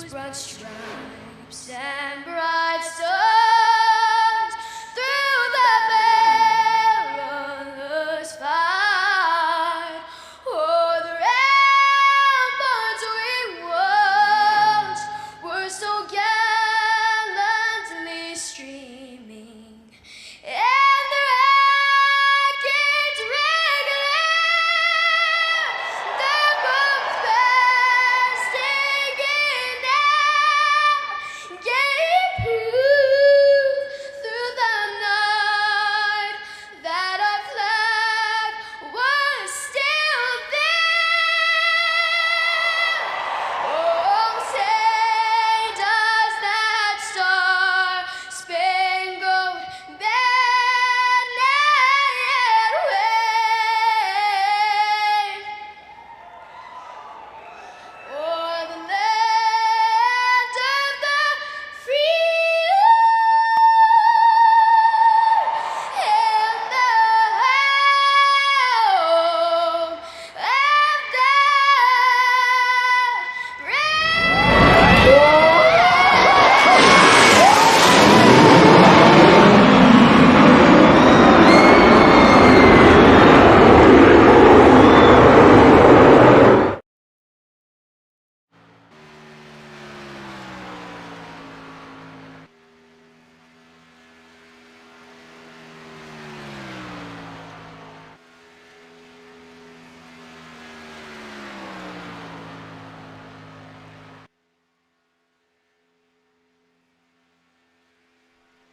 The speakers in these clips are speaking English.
whose broad stripes and bright stars through the perilous fight, o'er the ramparts we watched were so gallantly streaming, and the rackets regular, the boats bursting in air, gave proof through the night that our flag was still there. Oh, say does that star-spangled banner yet wave o'er the land of the free and the home of the brave.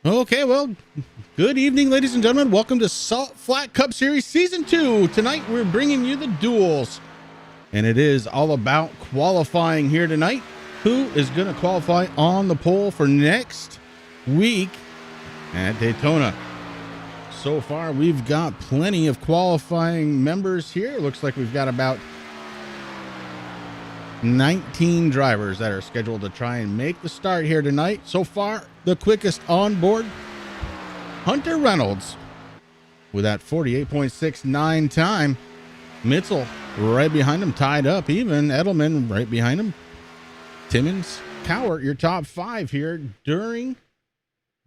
Okay, well, good evening, ladies and gentlemen. Welcome to Salt Flat Cup Series Season 2. Tonight, we're bringing you the duels, and it is all about qualifying here tonight. Who is going to qualify on the pole for next week at Daytona? So far, we've got plenty of qualifying members here. It looks like we've got about 19 drivers that are scheduled to try and make the start here tonight. So far, the quickest on board, Hunter Reynolds, with that 48.69 time. Mitzel right behind him, tied up even. Edelman right behind him. Timmons, Cowart, your top five here during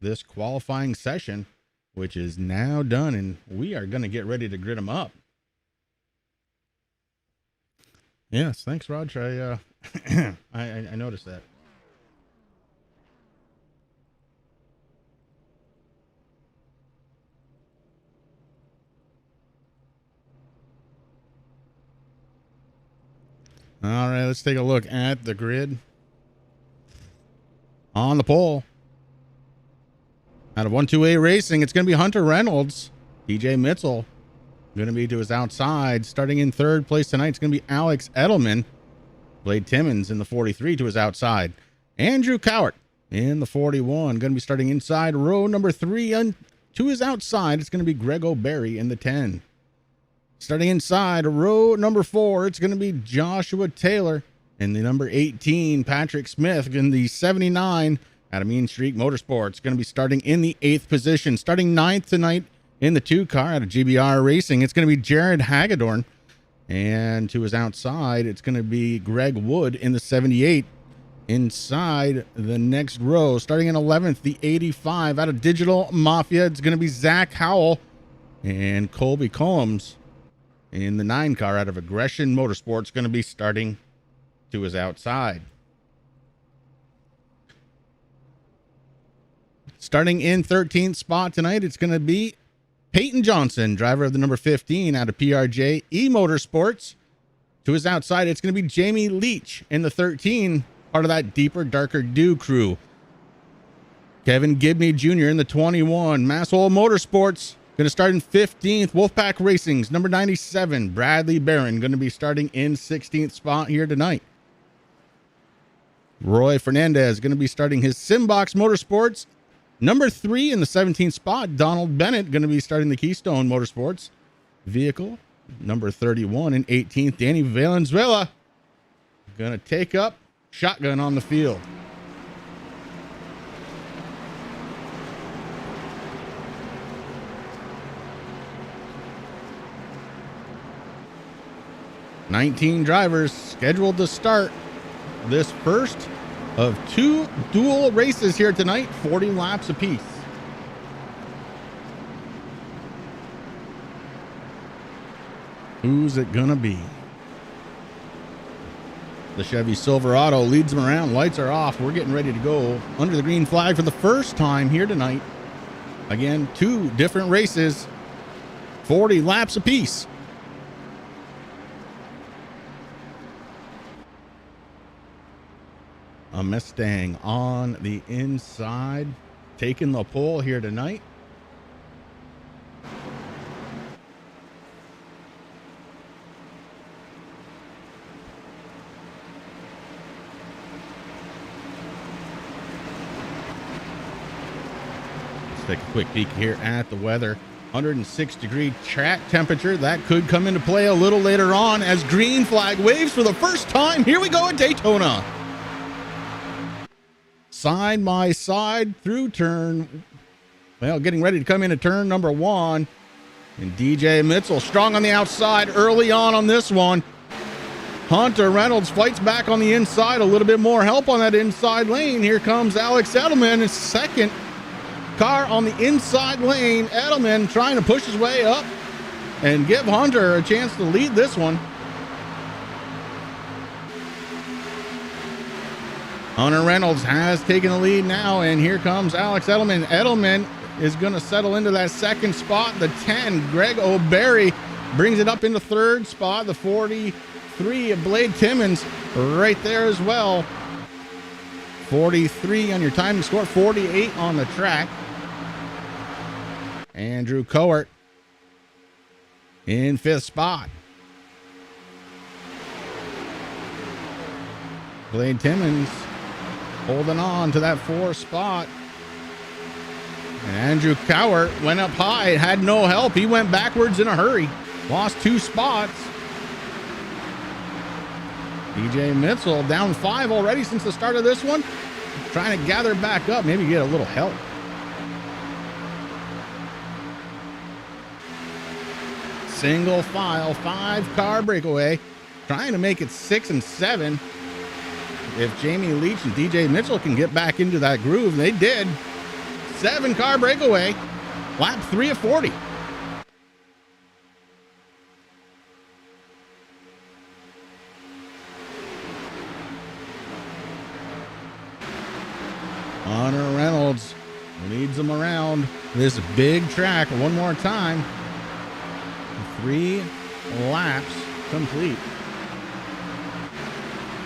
this qualifying session, which is now done, and we are going to get ready to grid them up. Yes, thanks, Raj. I noticed that. All right, let's take a look at the grid. On the pole, out of 1-2A Racing, it's going to be Hunter Reynolds. DJ Mitzel going to be to his outside. Starting in third place tonight, it's going to be Alex Edelman. Blade Timmons in the 43 to his outside. Andrew Cowart in the 41. Going to be starting inside row number 3. And to his outside, it's going to be Greg O'Berry in the 10. Starting inside row number 4, it's going to be Joshua Taylor. And the number 18, Patrick Smith in the 79 out of Mean Streak Motorsports. Going to be starting in the 8th position. Starting 9th tonight in the 2 car out of GBR Racing, it's going to be Jared Hagedorn. And to his outside, it's going to be Greg Wood in the 78. Inside the next row, starting in 11th, the 85 out of Digital Mafia, it's going to be Zach Howell. And Colby Combs in the 9 car out of Aggression Motorsports, going to be starting to his outside. Starting in 13th spot tonight, it's going to be Peyton Johnson, driver of the number 15 out of PRJ E-Motorsports. To his outside, it's going to be Jamie Leach in the 13, part of that Deeper, Darker Dew crew. Kevin Gibney Jr. in the 21. Masswell Motorsports, going to start in 15th. Wolfpack Racing's number 97, Bradley Barron, going to be starting in 16th spot here tonight. Roy Fernandez going to be starting his SimBox Motorsports. Number 3 in the 17th spot, Donald Bennett going to be starting the Keystone Motorsports vehicle. Number 31 and 18th, Danny Valenzuela going to take up shotgun on the field. $19 drivers scheduled to start this first of 2 dual races here tonight, 40 laps apiece. Who's it gonna be? The Chevy Silverado leads them around. Lights are off. We're getting ready to go under the green flag for the first time here tonight. Again, 2 different races, 40 laps apiece. A Mustang on the inside, taking the pole here tonight. Take a quick peek here at the weather. 106-degree track temperature. That could come into play a little later on as green flag waves for the first time. Here we go at Daytona. Side by side through turn. Well, getting ready to come into turn number 1. And DJ Mitzel strong on the outside early on this one. Hunter Reynolds fights back on the inside. A little bit more help on that inside lane. Here comes Alex Edelman, his second car on the inside lane. Edelman trying to push his way up and give Hunter a chance to lead this one. Hunter Reynolds has taken the lead now, and here comes Alex Edelman. Edelman is going to settle into that second spot. The 10, Greg O'Berry, brings it up into third spot. The 43 of Blade Timmons right there as well. 43 on your timing score, 48 on the track. Andrew Coert in 5th spot. Blade Timmons holding on to that 4th spot. And Andrew Coert went up high, had no help. He went backwards in a hurry. Lost 2 spots. DJ Mitzel down 5 already since the start of this one. Trying to gather back up, maybe get a little help. Single file, 5-car breakaway. Trying to make it 6 and 7. If Jamie Leach and DJ Mitchell can get back into that groove, they did. 7-car breakaway. Lap 3 of 40. Hunter Reynolds leads them around this big track one more time. 3 laps complete.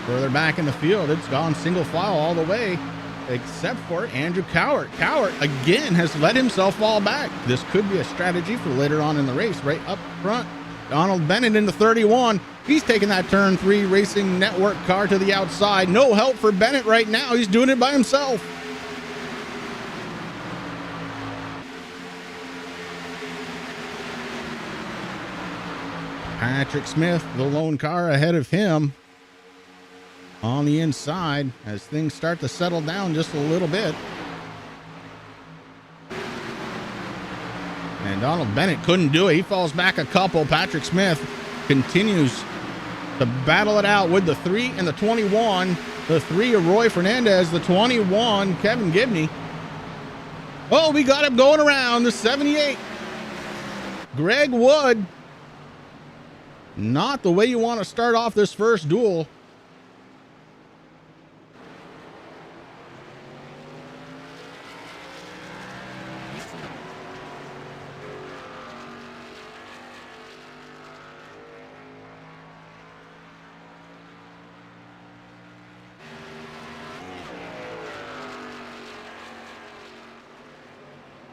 Further back in the field, it's gone single file all the way, except for Andrew Coert. Coert again has let himself fall back. This could be a strategy for later on in the race. Right up front, Donald Bennett in the 31. He's taking that turn 3 Racing Network car to the outside. No help for Bennett right now. He's doing it by himself. Patrick Smith, the lone car ahead of him on the inside as things start to settle down just a little bit. And Donald Bennett couldn't do it. He falls back a couple. Patrick Smith continues to battle it out with the 3 and the 21. The 3 of Roy Fernandez, the 21, Kevin Gibney. Oh, we got him going around the 78. Greg Wood. Not the way you want to start off this first duel.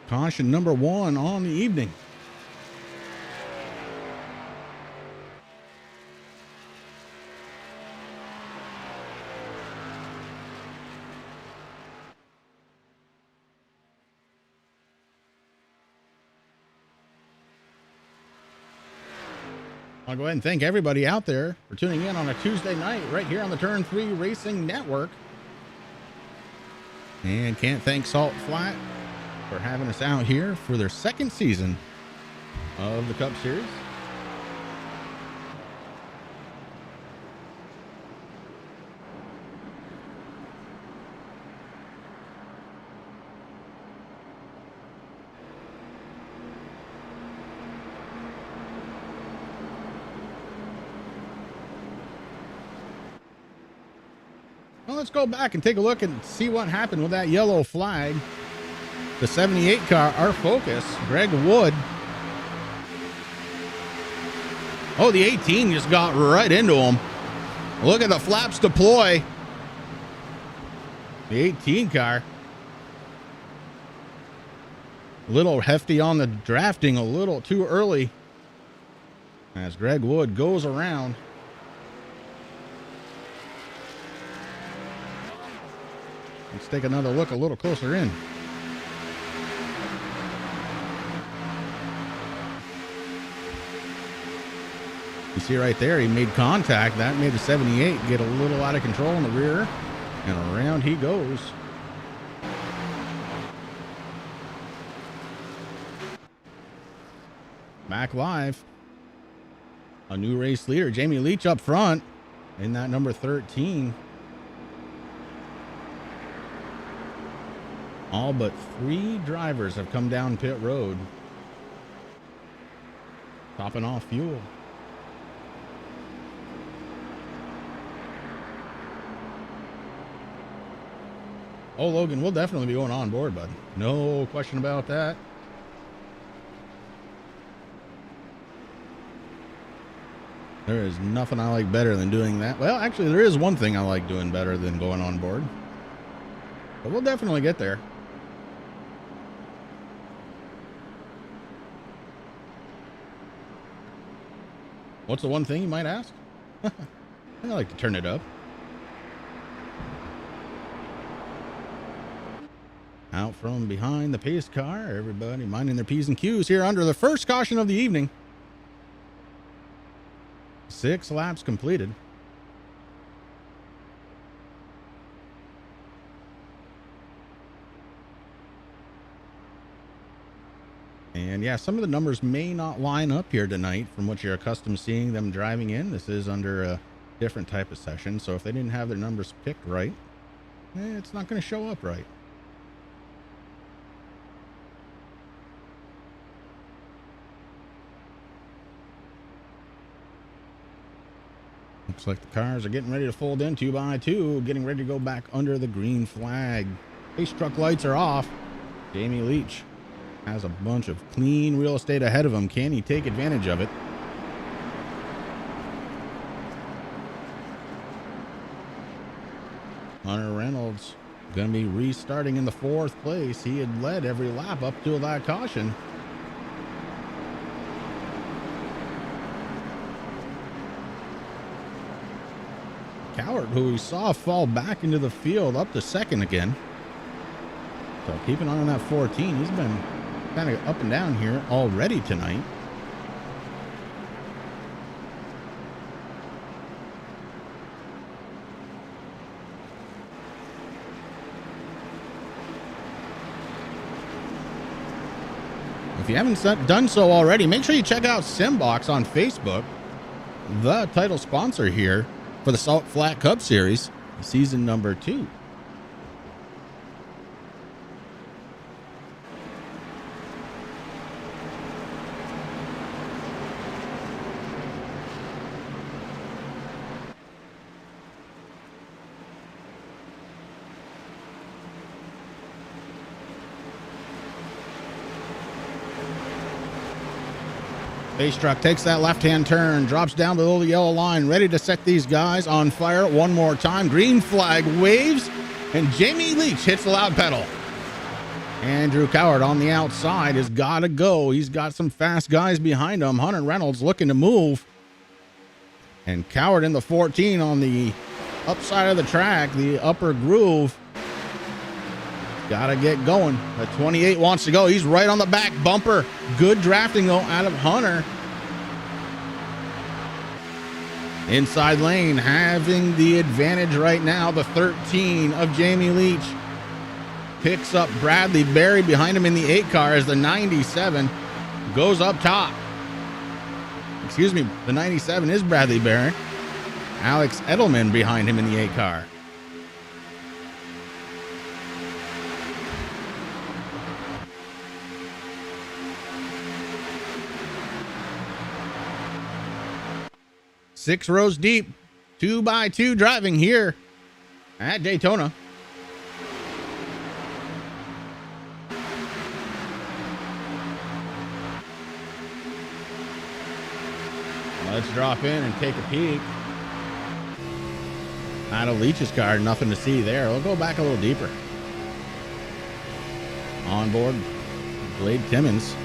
Caution number 1 on the evening. I'll go ahead and thank everybody out there for tuning in on a Tuesday night right here on the Turn 3 Racing Network. And can't thank Salt Flat for having us out here for their second season of the Cup Series. Well, let's go back and take a look and see what happened with that yellow flag. The 78 car, our Focus, Greg Wood. Oh, the 18 just got right into him. Look at the flaps deploy. The 18 car. A little hefty on the drafting, a little too early. As Greg Wood goes around. Let's take another look a little closer in. You see right there, he made contact. That made the 78 get a little out of control in the rear. And around he goes. Back live. A new race leader, Jamie Leach up front in that number 13. All but 3 drivers have come down pit road. Topping off fuel. Oh, Logan, we'll definitely be going on board, bud. No question about that. There is nothing I like better than doing that. Well, actually, there is one thing I like doing better than going on board. But we'll definitely get there. What's the one thing you might ask? I like to turn it up. Out from behind the pace car, everybody minding their P's and Q's here under the first caution of the evening. 6 laps completed. And yeah, some of the numbers may not line up here tonight from what you're accustomed to seeing them driving in. This is under a different type of session. So if they didn't have their numbers picked right, it's not going to show up right. Looks like the cars are getting ready to fold in 2 by 2, getting ready to go back under the green flag. Race truck lights are off. Jamie Leach has a bunch of clean real estate ahead of him. Can he take advantage of it? Hunter Reynolds going to be restarting in the 4th place. He had led every lap up to that caution. Coward, who we saw fall back into the field, up to 2nd again. So keep an eye on that 14. He's been kind of up and down here already tonight. If you haven't done so already, make sure you check out SimBox on Facebook, the title sponsor here for the Salt Flat Cup Series, season number 2. Pace truck takes that left-hand turn, drops down below the yellow line, ready to set these guys on fire one more time. Green flag waves, and Jamie Leach hits the loud pedal. Andrew Coward on the outside has got to go. He's got some fast guys behind him. Hunter Reynolds looking to move. And Coward in the 14 on the upside of the track, the upper groove. Got to get going. The 28 wants to go. He's right on the back bumper. Good drafting, though, out of Hunter. Inside lane, having the advantage right now. The 13 of Jamie Leach picks up Bradley Berry behind him in the 8 car as the 97 goes up top. Excuse me, the 97 is Bradley Berry. Alex Edelman behind him in the 8 car. Six rows deep, 2 by 2 driving here at Daytona. Let's drop in and take a peek. Out of Leach's car, nothing to see there. We'll go back a little deeper. On board, Blade Timmons.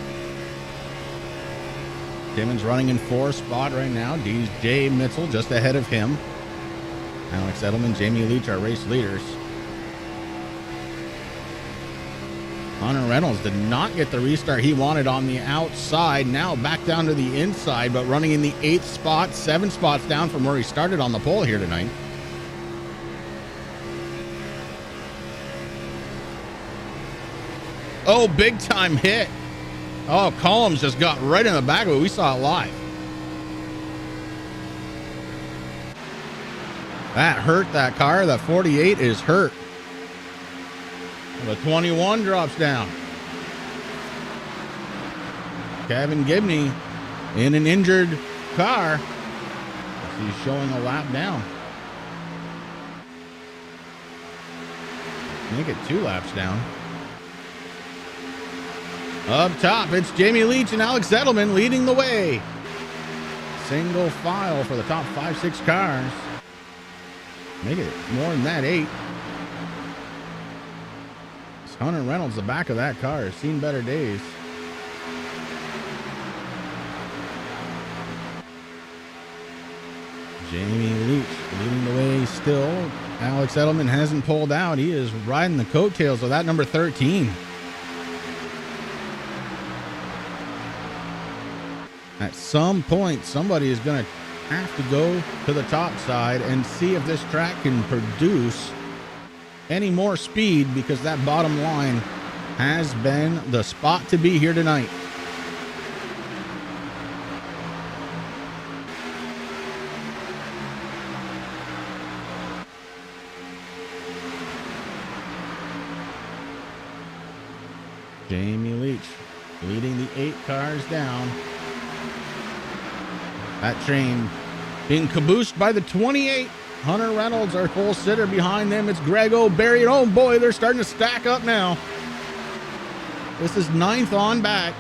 Timmons running in 4th spot right now. DJ Mitchell just ahead of him. Alex Edelman, Jamie Leach, our race leaders. Hunter Reynolds did not get the restart he wanted on the outside. Now back down to the inside, but running in the 8th spot, 7 spots down from where he started on the pole here tonight. Oh, big time hit. Oh, Collins just got right in the back of it. We saw it live. That hurt that car. That 48 is hurt. The 21 drops down. Kevin Gibney in an injured car. He's showing a lap down. Make it 2 laps down. Up top, it's Jamie Leach and Alex Edelman leading the way. Single file for the top 5-6 cars. Make it more than that, 8. It's Hunter Reynolds, the back of that car, has seen better days. Jamie Leach leading the way still. Alex Edelman hasn't pulled out. He is riding the coattails of that number 13. At some point, somebody is going to have to go to the top side and see if this track can produce any more speed, because that bottom line has been the spot to be here tonight. Jamie Leach leading the 8 cars down. That train being caboosed by the 28. Hunter Reynolds, our full sitter behind them. It's Greg O'Berry. Oh boy, they're starting to stack up now. This is 9th on back.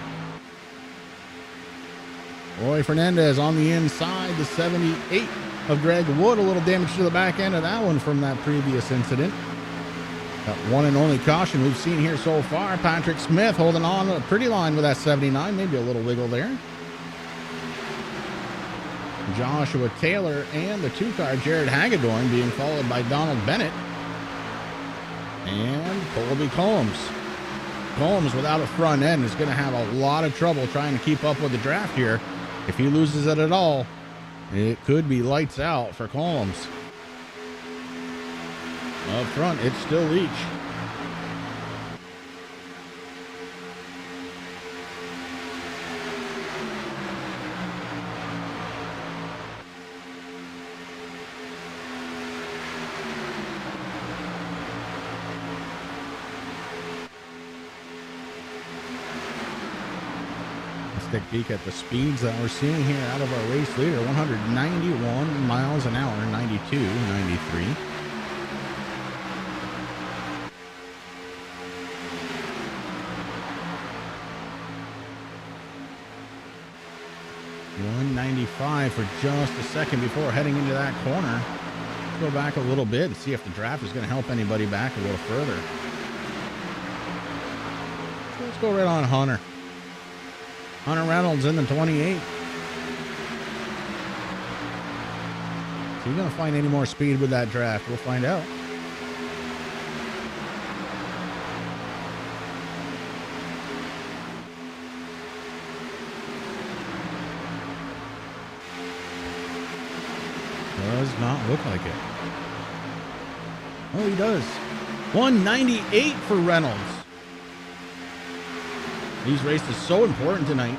Roy Fernandez on the inside. The 78 of Greg Wood. A little damage to the back end of that one from that previous incident. That one and only caution we've seen here so far. Patrick Smith holding on a pretty line with that 79. Maybe a little wiggle there. Joshua Taylor and the 2-car Jared Hagedorn being followed by Donald Bennett and Colby Combs. Combs without a front end is going to have a lot of trouble trying to keep up with the draft here. If he loses it at all, it could be lights out for Combs. Up front, it's still Leach. Stick peek at the speeds that we're seeing here out of our race leader. 191 miles an hour, 92, 93. .195 for just a second before heading into that corner. Let's go back a little bit and see if the draft is going to help anybody back a little further. So let's go right on Hunter. Hunter Reynolds in the 28. Is he going to find any more speed with that draft? We'll find out. Does not look like it. Oh, he does. 198 for Reynolds. These races so important tonight,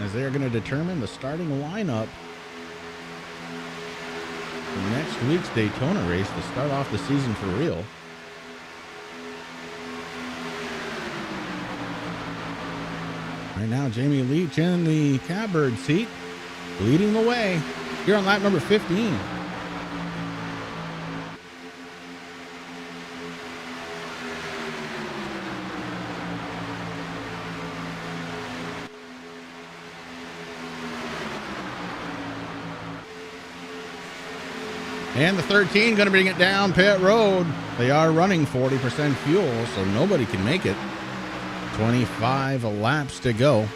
as they are going to determine the starting lineup for next week's Daytona race to start off the season for real. Right now, Jamie Leach in the catbird seat, leading the way here on lap number 15. And the 13 going to bring it down pit road. They are running 40% fuel, so nobody can make it. 25 laps to go.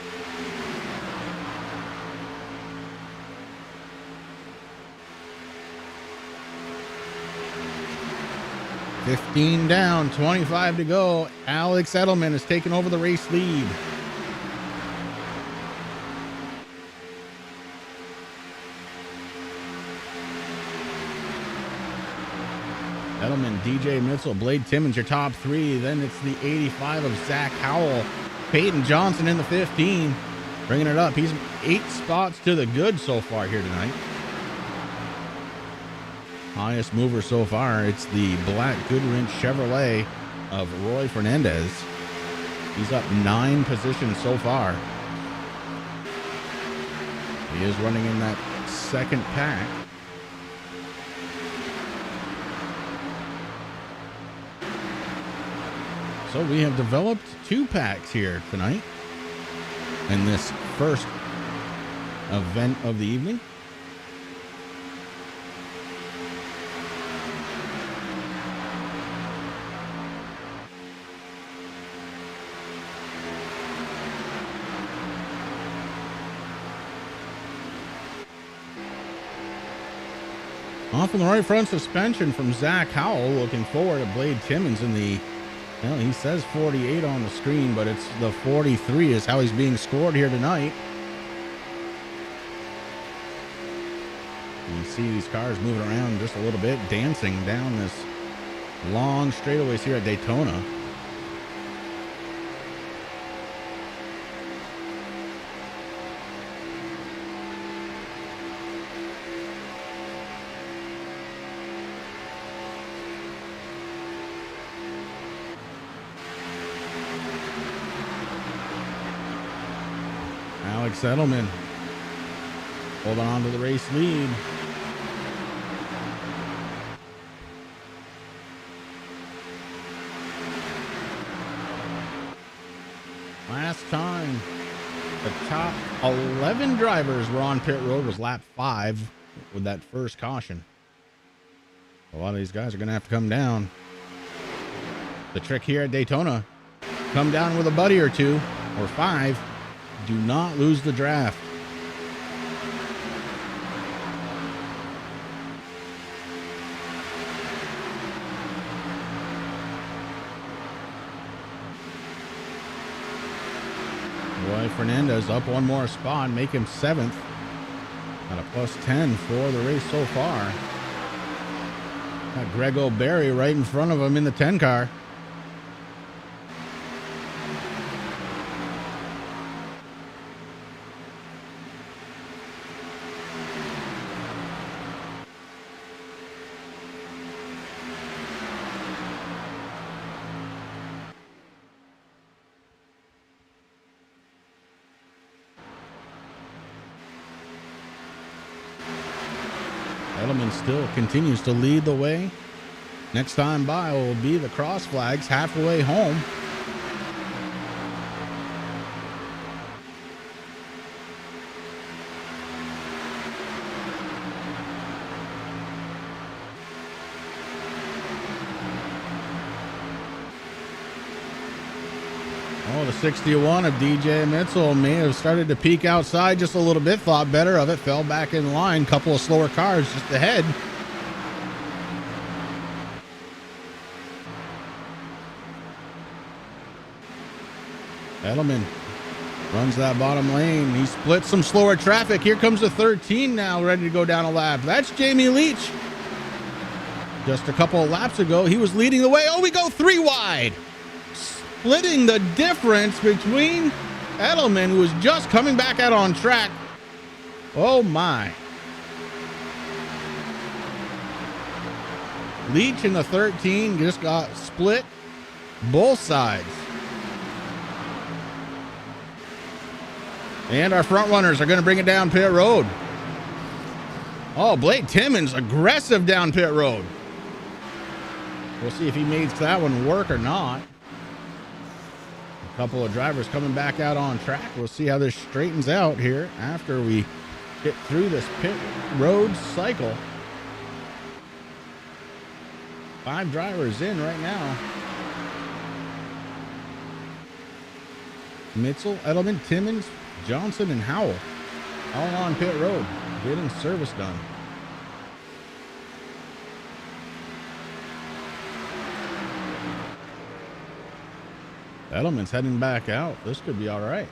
$15 down, 25 to go. Alex Edelman has taken over the race lead. Edelman, DJ Mitchell, Blade Timmons, your top three. Then it's the 85 of Zach Howell. Peyton Johnson in the 15. Bringing it up. He's 8 spots to the good so far here tonight. Highest mover so far, it's the black Goodwrench Chevrolet of Roy Fernandez. He's up 9 positions so far. He is running in that second pack. So we have developed 2 packs here tonight in this first event of the evening. Off on the right front suspension from Zach Howell. Looking forward to Blade Timmons in the, well, he says 48 on the screen, but it's the 43 is how he's being scored here tonight. You see these cars moving around just a little bit, dancing down this long straightaways here at Daytona. Alex Edelman holding on to the race lead. Last time the top 11 drivers were on pit road was lap 5 with that first caution. A lot of these guys are going to have to come down. The trick here at Daytona, come down with a buddy or 2 or 5. Do not lose the draft. Roy Fernandez up 1 more spot, make him 7th. Got a +10 for the race so far. Got Greg O'Berry right in front of him in the 10 car. Edelman still continues to lead the way. Next time by will be the cross flags halfway home. Oh, the 61 of DJ Mitchell may have started to peek outside just a little bit, thought better of it, fell back in line. Couple of slower cars just ahead. Edelman runs that bottom lane. He splits some slower traffic. Here comes the 13 now, ready to go down a lap. That's Jamie Leach. Just a couple of laps ago, he was leading the way. Oh, we go 3 wide. Splitting the difference between Edelman, who was just coming back out on track. Oh my. Leach in the 13 just got split both sides. And our front runners are going to bring it down pit road. Oh, Blake Timmons aggressive down pit road. We'll see if he makes that one work or not. A couple of drivers coming back out on track. We'll see how this straightens out here after we get through this pit road cycle. 5 drivers in right now. Mitchell, Edelman, Timmons, Johnson, and Howell all on pit road getting service done. Edelman's heading back out. This could be all right.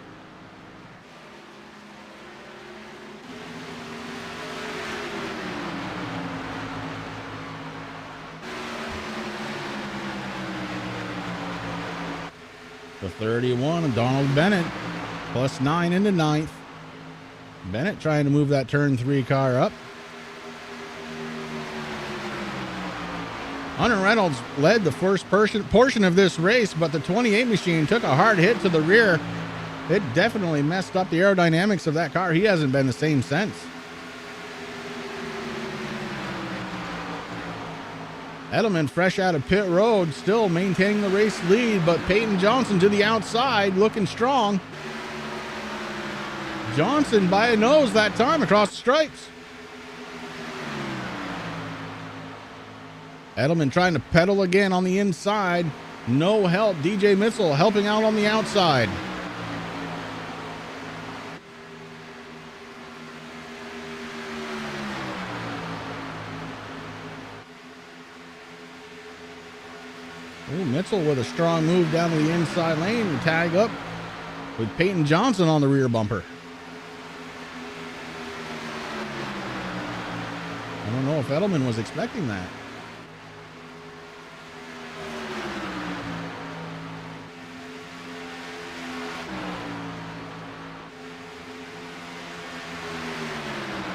The 31 of Donald Bennett, +9 into 9th. Bennett trying to move that turn 3 car up. Hunter Reynolds led the first portion of this race, but the 28 machine took a hard hit to the rear. It definitely messed up the aerodynamics of that car. He hasn't been the same since. Edelman fresh out of pit road, still maintaining the race lead, but Peyton Johnson to the outside, looking strong. Johnson by a nose that time across the stripes. Edelman trying to pedal again on the inside. No help. DJ Mitchell helping out on the outside. Ooh, Mitchell with a strong move down to the inside lane and tag up with Peyton Johnson on the rear bumper. I don't know if Edelman was expecting that.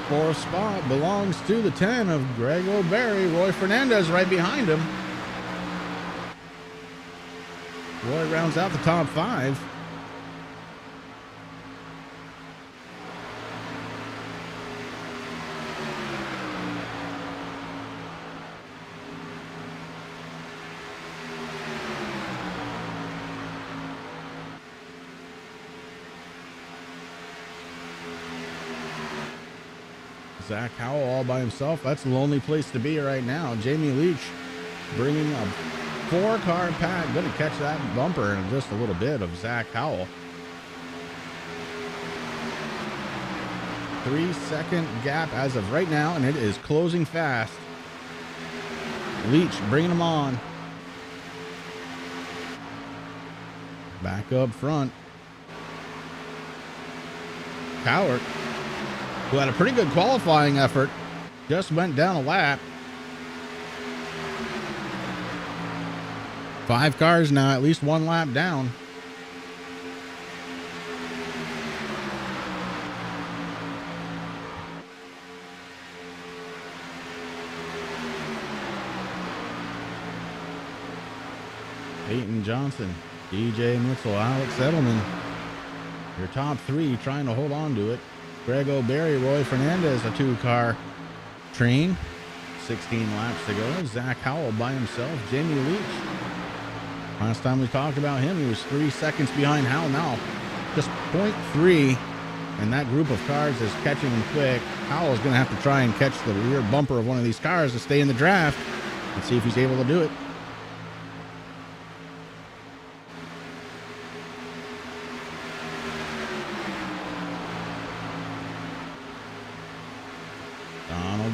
Fourth spot belongs to the 10 of Greg O'Berry. Roy Fernandez right behind him. Roy rounds out the top 5. Zach Howell all by himself. That's a lonely place to be right now. Jamie Leach bringing a 4-car pack. Going to catch that bumper in just a little bit of Zach Howell. 3-second gap as of right now, and it is closing fast. Leach bringing them on. Back up front. Cowart, who had a pretty good qualifying effort, just went down a lap. 5 cars now, at least 1 lap down. Peyton Johnson, DJ Mitchell, Alex Edelman. Your top 3 trying to hold on to it. Greg O'Berry, Roy Fernandez, a 2-car train. 16 laps to go. Zach Howell by himself. Jamie Leach. Last time we talked about him, he was 3 seconds behind Howell. Now just 0.3, and that group of cars is catching him quick. Howell's going to have to try and catch the rear bumper of one of these cars to stay in the draft. Let's see if he's able to do it.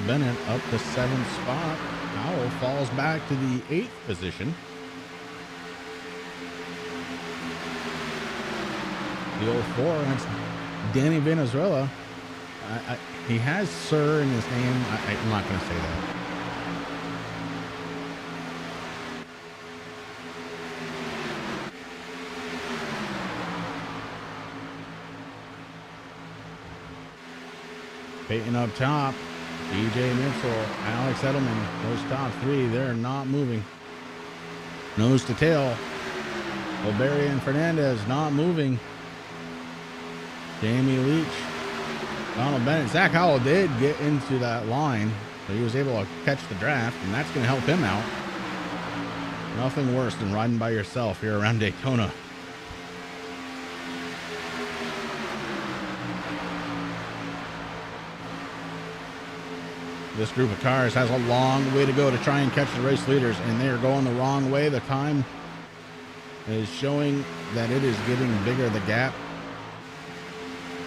Bennett up the 7th spot. Howell falls back to the 8th position. The 04, that's Danny Venezuela. He has Sir in his name. I'm not going to say that. Peyton up top. DJ Mitchell, Alex Edelman, those top 3, they're not moving. Nose to tail. O'Berry and Fernandez not moving. Jamie Leach, Donald Bennett. Zach Howell did get into that line, so he was able to catch the draft, and that's going to help him out. Nothing worse than riding by yourself here around Daytona. This group of cars has a long way to go to try and catch the race leaders, and they are going the wrong way. The time is showing that it is getting bigger, the gap.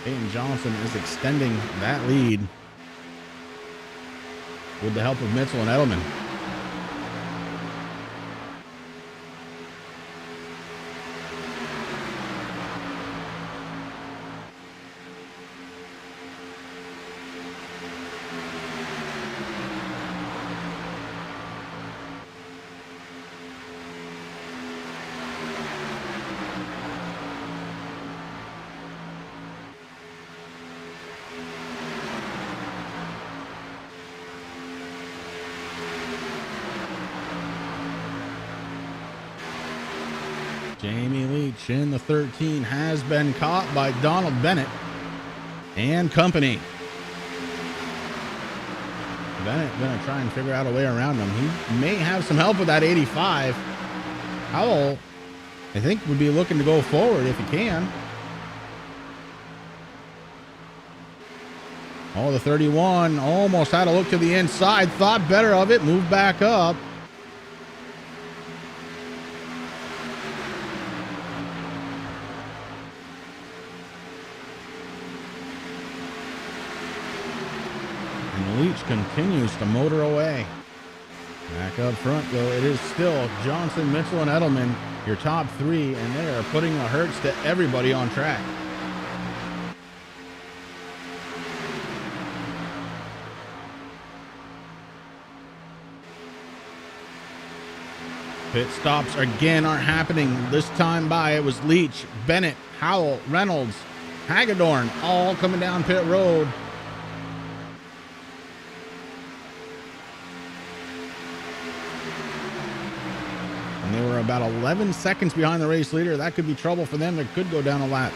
Peyton Johnson is extending that lead with the help of Mitchell and Edelman. Jamie Leach in the 13 has been caught by Donald Bennett and company. Bennett gonna try and figure out a way around him. He may have some help with that 85. Howell, I think, would be looking to go forward if he can. Oh, the 31 almost had a look to the inside, thought better of it, moved back up. Leach continues to motor away. Back up front, though, it is still Johnson, Mitchell, and Edelman, your top three, and they are putting the hurts to everybody on track. Pit stops again aren't happening. This time by, it was Leach, Bennett, Howell, Reynolds, Hagedorn, all coming down pit road. And they were about 11 seconds behind the race leader. That could be trouble for them. They could go down a lap.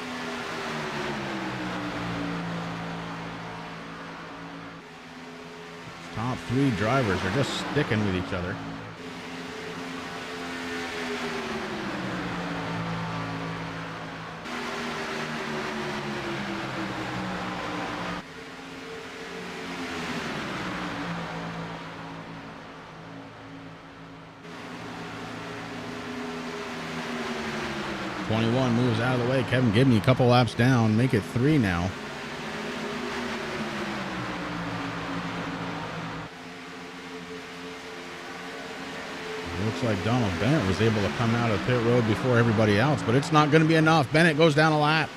Top three drivers are just sticking with each other. '21 moves out of the way. Kevin Gibney a couple laps down, make it 3 now. Looks like Donald Bennett was able to come out of pit road before everybody else, but it's not going to be enough. Bennett goes down a lap.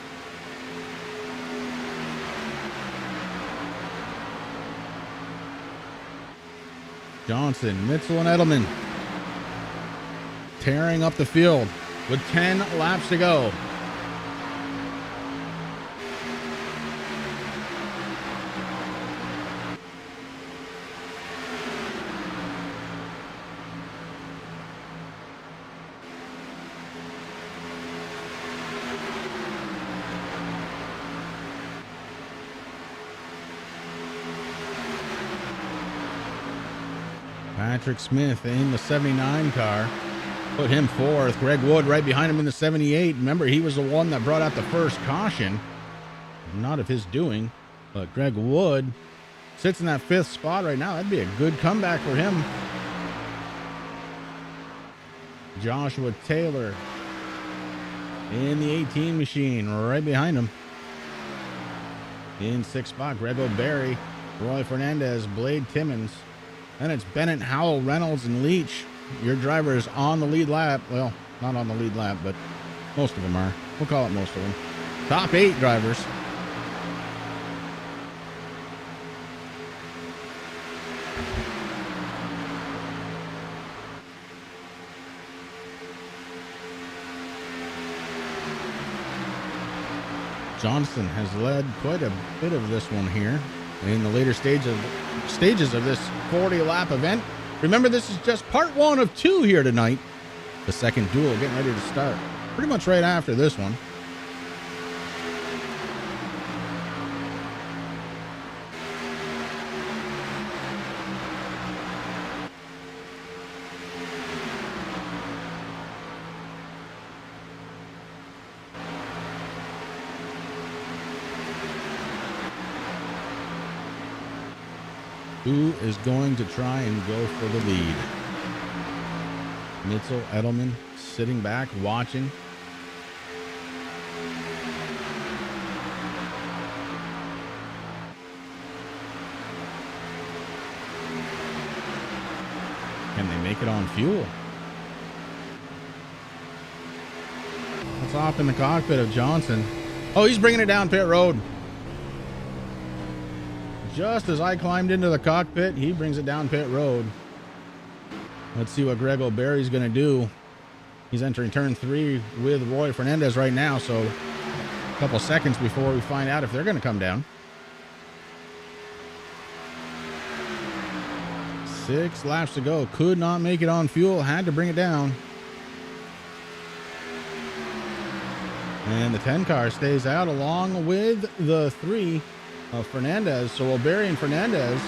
Johnson, Mitchell, and Edelman tearing up the field with 10 laps to go. Patrick Smith in the 79 car. Put him fourth. Greg Wood right behind him in the 78. Remember, he was the one that brought out the first caution. Not of his doing, but Greg Wood sits in that 5th spot right now. That'd be a good comeback for him. Joshua Taylor in the 18 machine right behind him. In 6th spot, Greg O'Berry, Roy Fernandez, Blade Timmons. Then it's Bennett, Howell, Reynolds, and Leach. Your driver is on the lead lap. Well, not on the lead lap, but most of them are. We'll call it most of them. Top 8 drivers. Johnson has led quite a bit of this one here in the later stages of this 40-lap event. Remember, this is just part 1 of 2 here tonight. The second duel getting ready to start pretty much right after this one. Who is going to try and go for the lead? Mitchell, Edelman sitting back, watching. Can they make it on fuel? That's off in the cockpit of Johnson. Oh, he's bringing it down pit road. Just as I climbed into the cockpit, he brings it down pit road. Let's see what Greg O'Berry's going to do. He's entering turn 3 with Roy Fernandez right now, so a couple seconds before we find out if they're going to come down. 6 laps to go. Could not make it on fuel. Had to bring it down. And the 10 car stays out along with the 3 of Fernandez. So O'Berry and Fernandez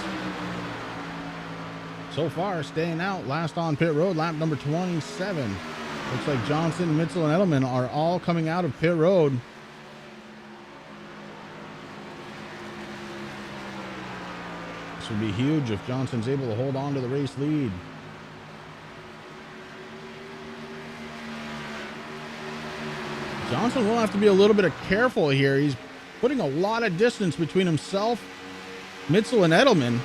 so far staying out. Last on pit road, lap number 27. Looks like Johnson, Mitchell, and Edelman are all coming out of pit road. This would be huge if Johnson's able to hold on to the race lead. Johnson will have to be a little bit careful here. He's putting a lot of distance between himself, Mitchell, and Edelman.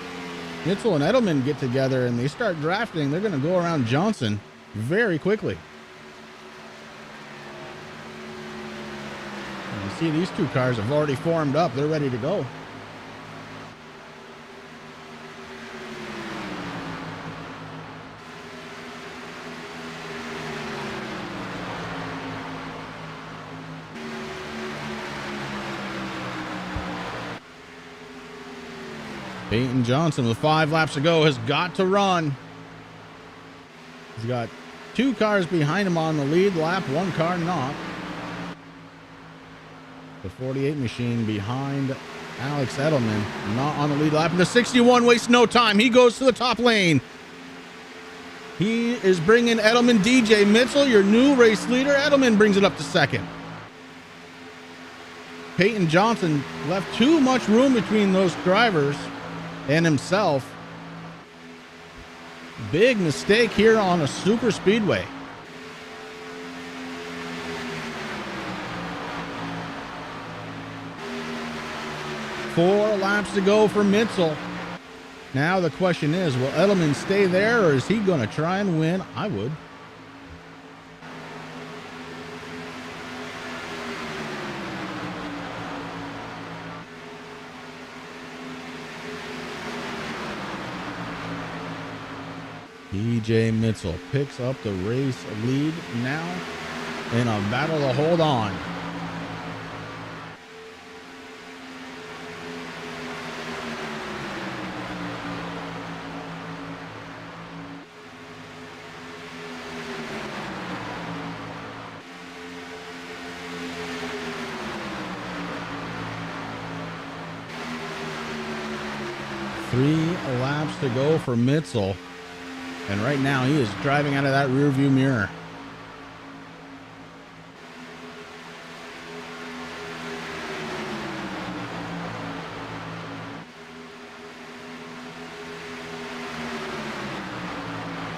Mitchell and Edelman get together and they start drafting. They're going to go around Johnson very quickly. And you see these 2 cars have already formed up. They're ready to go. Peyton Johnson with 5 laps to go has got to run. He's got 2 cars behind him on the lead lap, 1 car not. The 48 machine behind Alex Edelman, not on the lead lap. And the 61 wastes no time. He goes to the top lane. He is bringing Edelman. DJ Mitchell, your new race leader. Edelman brings it up to 2nd. Peyton Johnson left too much room between those drivers and himself. Big mistake here on a super speedway. Four laps to go for Mitchell. Now the question is, will Edelman stay there or is he going to try and win? I would. DJ Mitchell picks up the race lead now in a battle to hold on. Three laps to go for Mitchell. And right now he is driving out of that rear view mirror.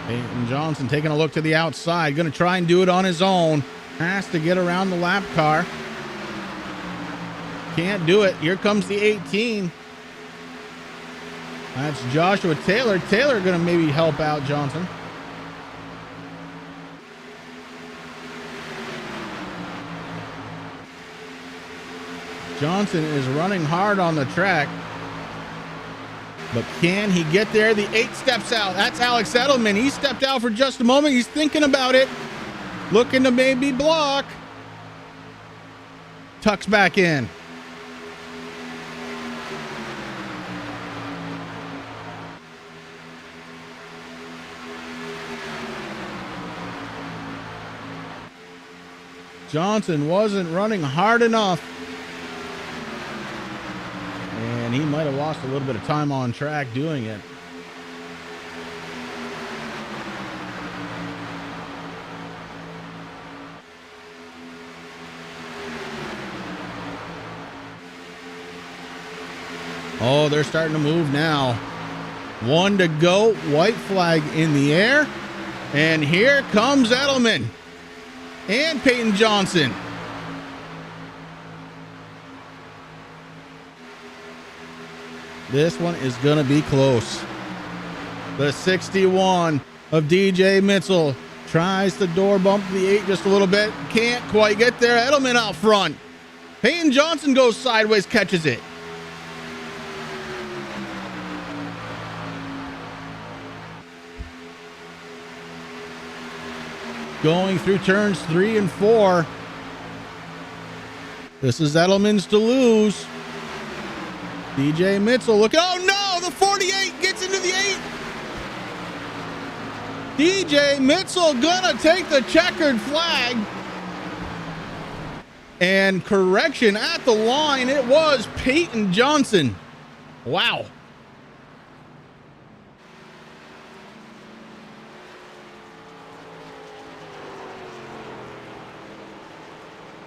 Peyton Johnson taking a look to the outside. Going to try and do it on his own. Has to get around the lap car. Can't do it. Here comes the 18. That's Joshua Taylor. Taylor going to maybe help out Johnson. Johnson is running hard on the track. But can he get there? The 8 steps out. That's Alex Edelman. He stepped out for just a moment. He's thinking about it. Looking to maybe block. Tucks back in. Johnson wasn't running hard enough. And he might have lost a little bit of time on track doing it. Oh, they're starting to move now. 1 to go. White flag in the air. And here comes Edelman and Peyton Johnson. This one is going to be close. The 61 of DJ Mitchell tries to door bump the 8 just a little bit. Can't quite get there. Edelman out front. Peyton Johnson goes sideways, catches it. Going through turns 3 and 4. This is Edelman's to lose. DJ Mitchell, look. Oh no, the 48 gets into the 8. DJ Mitchell gonna take the checkered flag. And correction at the line, it was Peyton Johnson. Wow.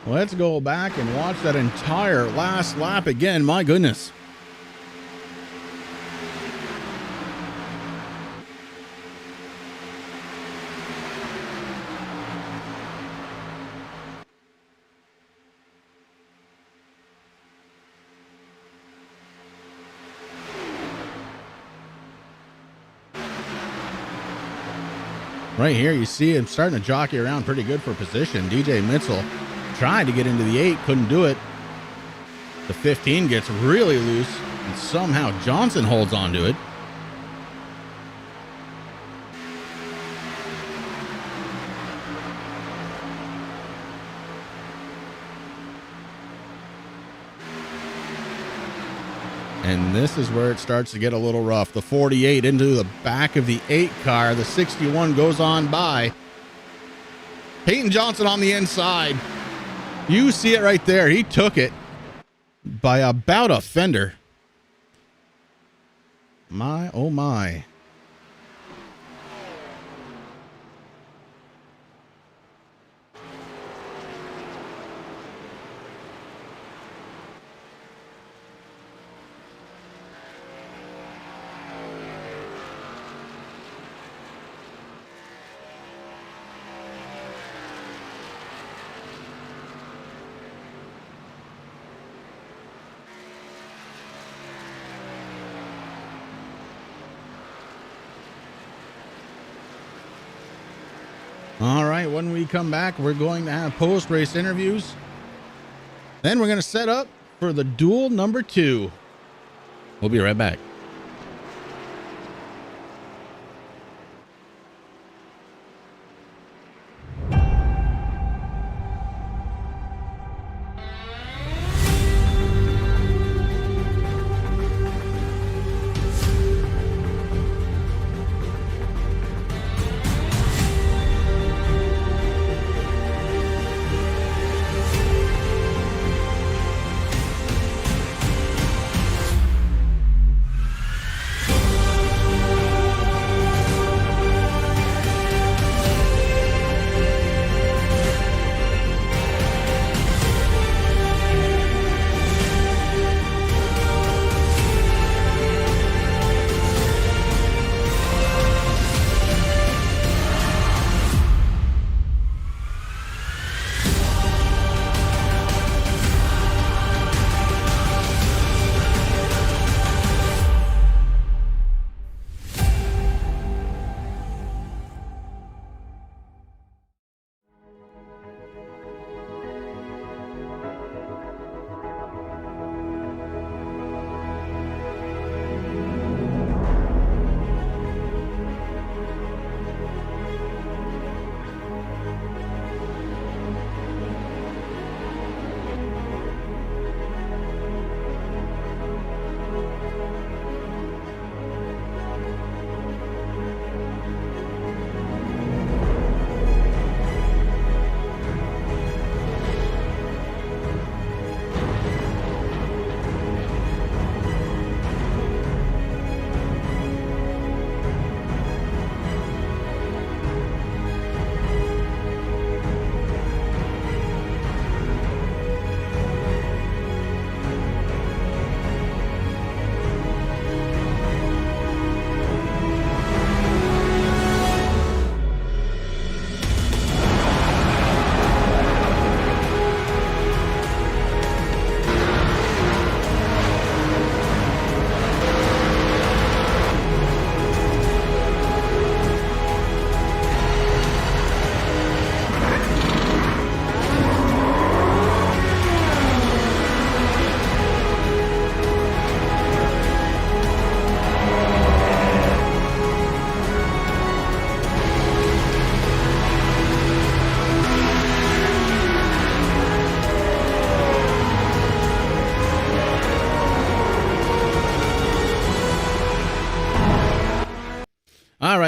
Let's go back and watch that entire last lap again. My goodness. Right here, you see him starting to jockey around pretty good for position. DJ Mitchell tried to get into the 8, couldn't do it. The 15 gets really loose, and somehow Johnson holds on to it. And this is where it starts to get a little rough. The 48 into the back of the 8 car. The 61 goes on by. Peyton Johnson on the inside. You see it right there. He took it by about a fender. My, oh my. All right, when we come back, we're going to have post-race interviews. Then we're going to set up for the duel number 2. We'll be right back.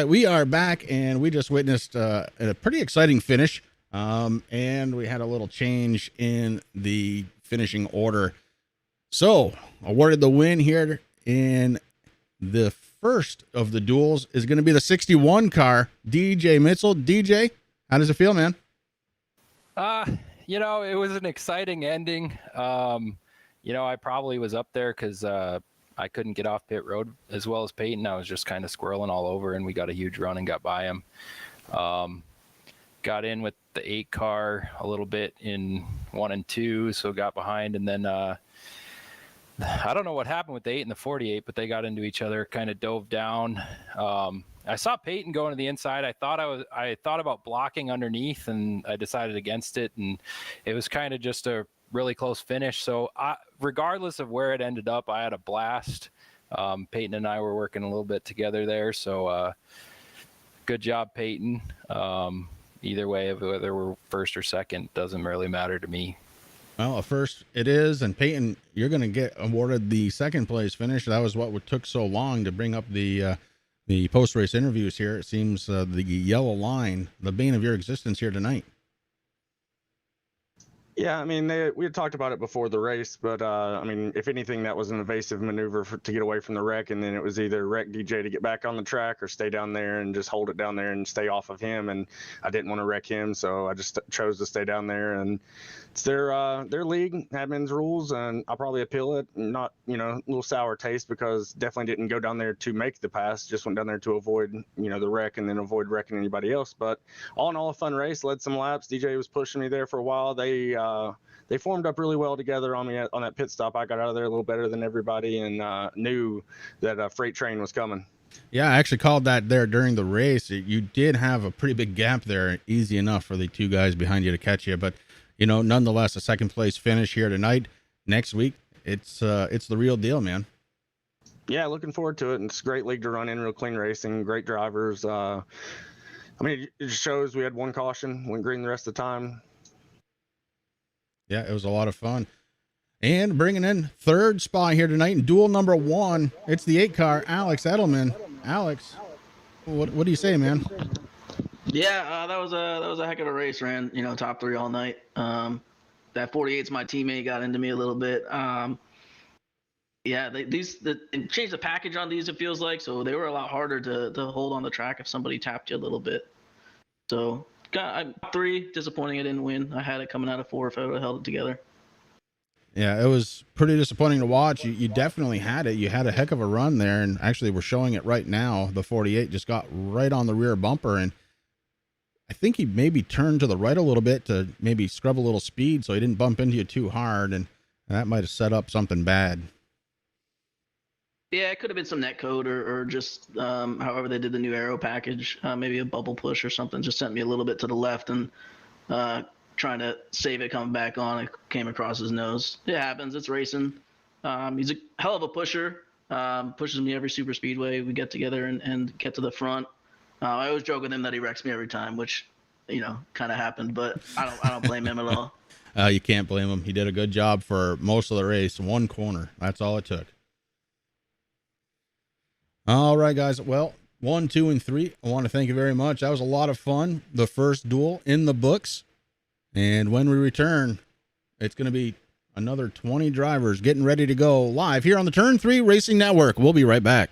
right, we are back, and we just witnessed a pretty exciting finish. And we had a little change in the finishing order. So, awarded the win here in the first of the duels is going to be the 61 car, DJ Mitchell. DJ, how does it feel, man? It was an exciting ending. I probably was up there because I couldn't get off pit road as well as Peyton. I was just kind of squirreling all over, and we got a huge run and got by him. Got in with the 8 car a little bit in 1 and 2, so got behind, and then I don't know what happened with the 8 and the 48, but they got into each other, kind of dove down. I saw Peyton going to the inside. I thought about blocking underneath, and I decided against it, and it was kind of just a really close finish. So regardless of where it ended up, I had a blast. Peyton and I were working a little bit together there, so good job, Peyton. Either way, whether we're first or second, doesn't really matter to me. Well, first it is, and Peyton, you're going to get awarded the second place finish. That was what took so long to bring up the post-race interviews here. It seems the yellow line, the bane of your existence here tonight. Yeah, I mean, we had talked about it before the race, but I mean, if anything, that was an evasive maneuver to get away from the wreck, and then it was either wreck DJ to get back on the track or stay down there and just hold it down there and stay off of him. And I didn't want to wreck him, so I just chose to stay down there. And it's their league, admin's rules, and I'll probably appeal it. Not, a little sour taste because definitely didn't go down there to make the pass, just went down there to avoid, the wreck and then avoid wrecking anybody else. But all in all, a fun race, led some laps. DJ was pushing me there for a while. They formed up really well together on me on that pit stop. I got out of there a little better than everybody and knew that a freight train was coming. Yeah, I actually called that there during the race. You did have a pretty big gap there, easy enough for the 2 guys behind you to catch you. But, nonetheless, a second place finish here tonight. Next week, it's the real deal, man. Yeah, looking forward to it. And it's a great league to run in, real clean racing, great drivers. It just shows we had 1 caution, went green the rest of the time. Yeah, it was a lot of fun. And bringing in third spot here tonight in duel number 1, it's the 8 car, Alex Edelman. Alex, what do you say, man? Yeah, that was a heck of a race. Ran, top 3 all night. That 48's my teammate got into me a little bit. They changed the package on these, it feels like, so they were a lot harder to hold on the track if somebody tapped you a little bit. So got 3, disappointing I didn't win. I had it coming out of 4 if I would have held it together. Yeah, it was pretty disappointing to watch. You definitely had it. You had a heck of a run there, and actually we're showing it right now. The 48 just got right on the rear bumper, and I think he maybe turned to the right a little bit to maybe scrub a little speed so he didn't bump into you too hard, and that might have set up something bad. Yeah, it could have been some net code or just however they did the new aero package. Maybe a bubble push or something just sent me a little bit to the left, and trying to save it coming back on, it came across his nose. It happens. It's racing. He's a hell of a pusher. Pushes me every super speedway. We get together and get to the front. I always joke with him that he wrecks me every time, which, kind of happened, but I don't blame him at all. You can't blame him. He did a good job for most of the race. 1 corner. That's all it took. All right, guys. Well, 1, 2, and 3. I want to thank you very much. That was a lot of fun. The first duel in the books. And when we return, it's going to be another 20 drivers getting ready to go live here on the Turn 3 Racing Network. We'll be right back.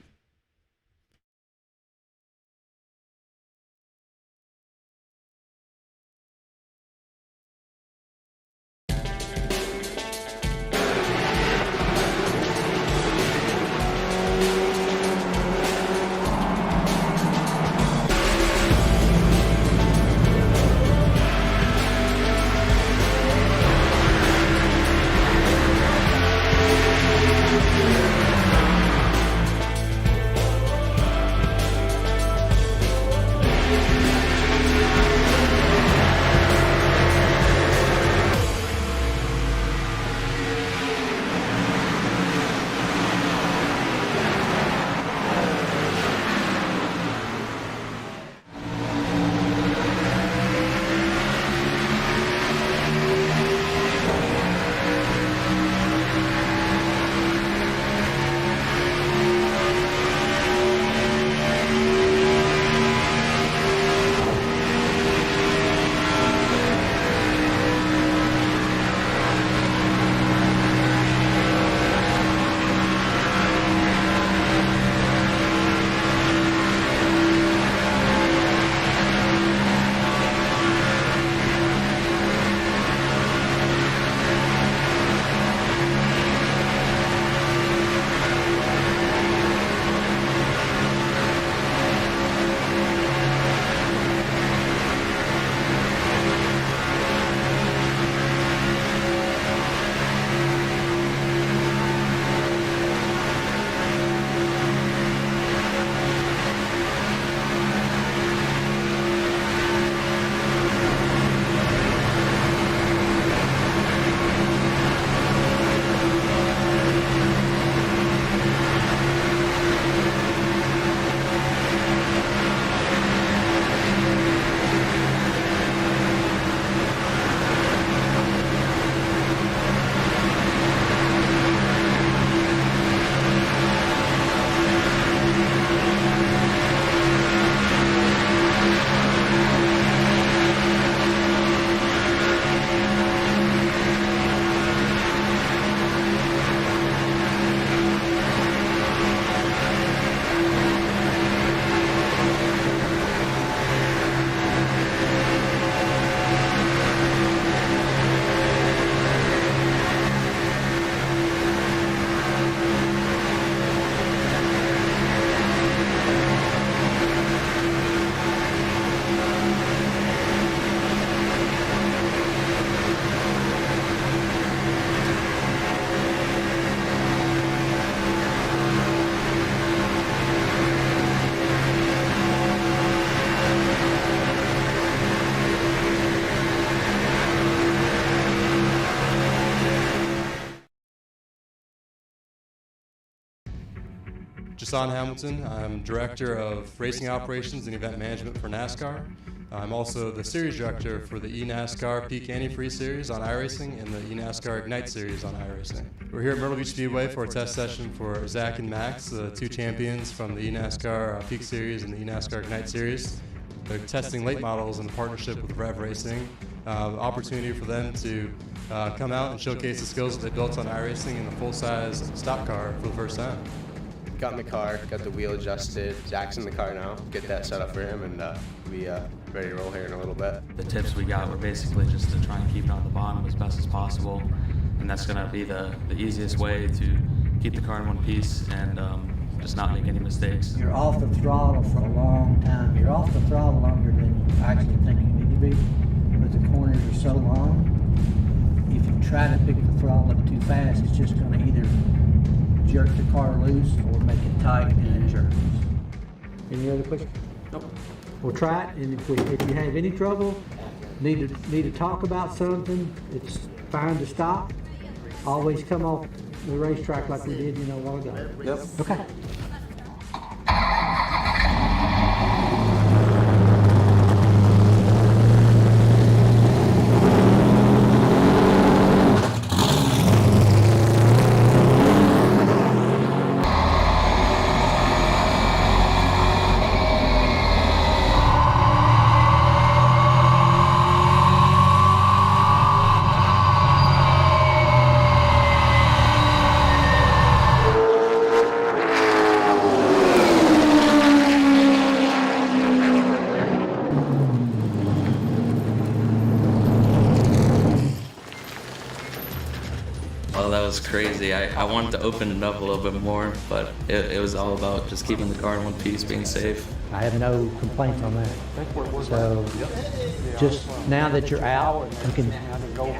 Jason Hamilton. I'm Director of Racing Operations and Event Management for NASCAR. I'm also the Series Director for the eNASCAR Peak Antifreeze Series on iRacing and the eNASCAR Ignite Series on iRacing. We're here at Myrtle Beach Speedway for a test session for Zach and Max, the two champions from the eNASCAR Peak Series and the eNASCAR Ignite Series. They're testing late models in partnership with Rev Racing. Opportunity for them to come out and showcase the skills that they built on iRacing in a full-size stock car for the first time. Got in the car, got the wheel adjusted. Zach's in the car now. Get that set up for him, and be ready to roll here in a little bit. The tips we got were basically just to try and keep it on the bottom as best as possible, and that's going to be the easiest way to keep the car in one piece and just not make any mistakes. You're off the throttle for a long time. You're off the throttle longer than you actually think you need to be, but the corners are so long. If you try to pick the throttle up too fast, it's just going to either jerk the car loose or make it tight and it jerks. Any other questions? Nope. We'll try it, and if you have any trouble, need to talk about something, it's fine to stop. Always come off the racetrack like we did, a while ago. Yep. Okay. Well, that was crazy. I wanted to open it up a little bit more, but it was all about just keeping the car in one piece, being safe. I have no complaints on that. So just now that you're out, you can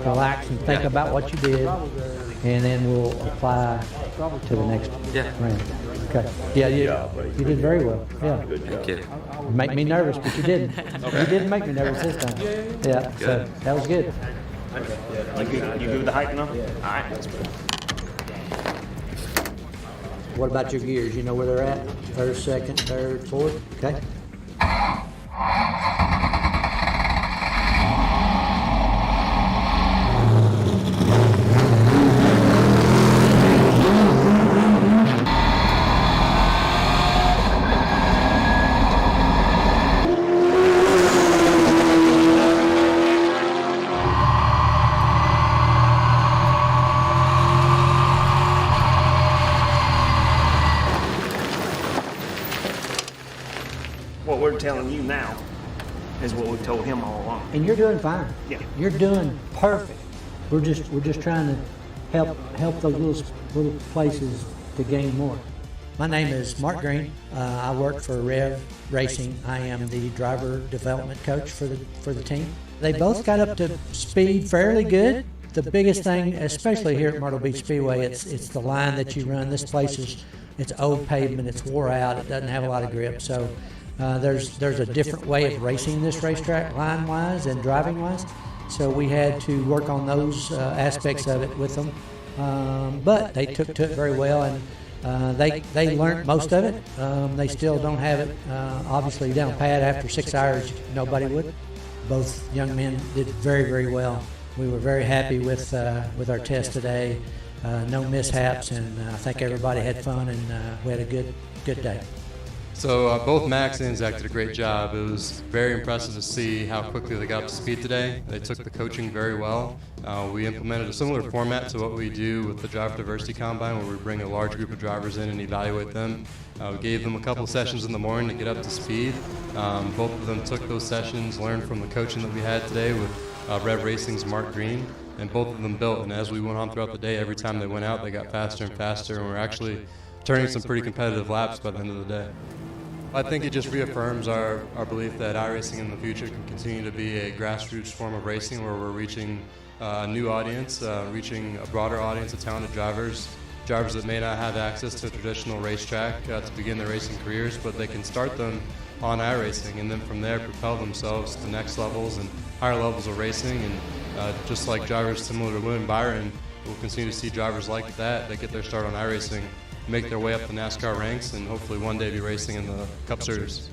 relax and think about what you did, and then we'll apply to the next round. Okay. Yeah, you did very well. Yeah. Thank you. You make me nervous, but you didn't. You didn't make me nervous this time. Yeah. So that was good. You good with the height now? Yeah. All right. That's good. What about your gears? You know where they're at? First, second, third, fourth? Okay. What we're telling you now is what we've told him all along. And you're doing fine. Yeah. You're doing perfect. We're just trying to help those little places to gain more. My name is Mark Green. I work for Rev Racing. I am the driver development coach for the team. They both got up to speed fairly good. The biggest thing, especially here at Myrtle Beach Speedway, it's the line that you run. This place it's old pavement. It's wore out. It doesn't have a lot of grip. So there's a different way of racing this racetrack, line-wise and driving-wise. So we had to work on those aspects of it with them. But they took to it very well, and they learned most of it. They still don't have it obviously down pat. After 6 hours, nobody would. Both young men did very, very well. We were very happy with our test today. No mishaps, and I think everybody had fun, and we had a good day. So both Max and Zach did a great job. It was very impressive to see how quickly they got up to speed today. They took the coaching very well. We implemented a similar format to what we do with the Driver Diversity Combine, where we bring a large group of drivers in and evaluate them. We gave them a couple sessions in the morning to get up to speed. Both of them took those sessions, learned from the coaching that we had today with Rev Racing's Mark Green, and both of them built. And as we went on throughout the day, every time they went out, they got faster and faster, and we're actually turning some pretty competitive laps by the end of the day. I think it just reaffirms our belief that iRacing in the future can continue to be a grassroots form of racing where we're reaching a new audience, reaching a broader audience of talented drivers that may not have access to a traditional racetrack to begin their racing careers, but they can start them on iRacing and then from there propel themselves to next levels and higher levels of racing. And just like drivers similar to William Byron, we'll continue to see drivers like that get their start on iRacing make their way up the NASCAR ranks and hopefully one day be racing in the Cup Series.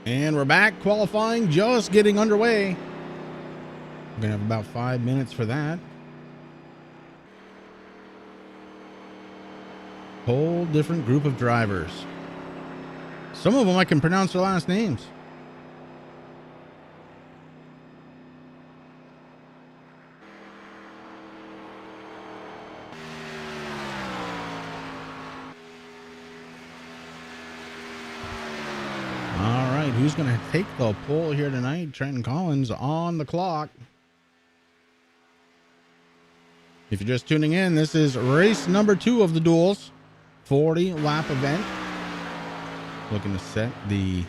And we're back. Qualifying just getting underway. We're going to have about 5 minutes for that. Whole different group of drivers. Some of them I can pronounce their last names. All right, who's going to take the pole here tonight? Trenton Collins on the clock. If you're just tuning in, this is race number 2 of the duels, 40-lap event. Looking to set the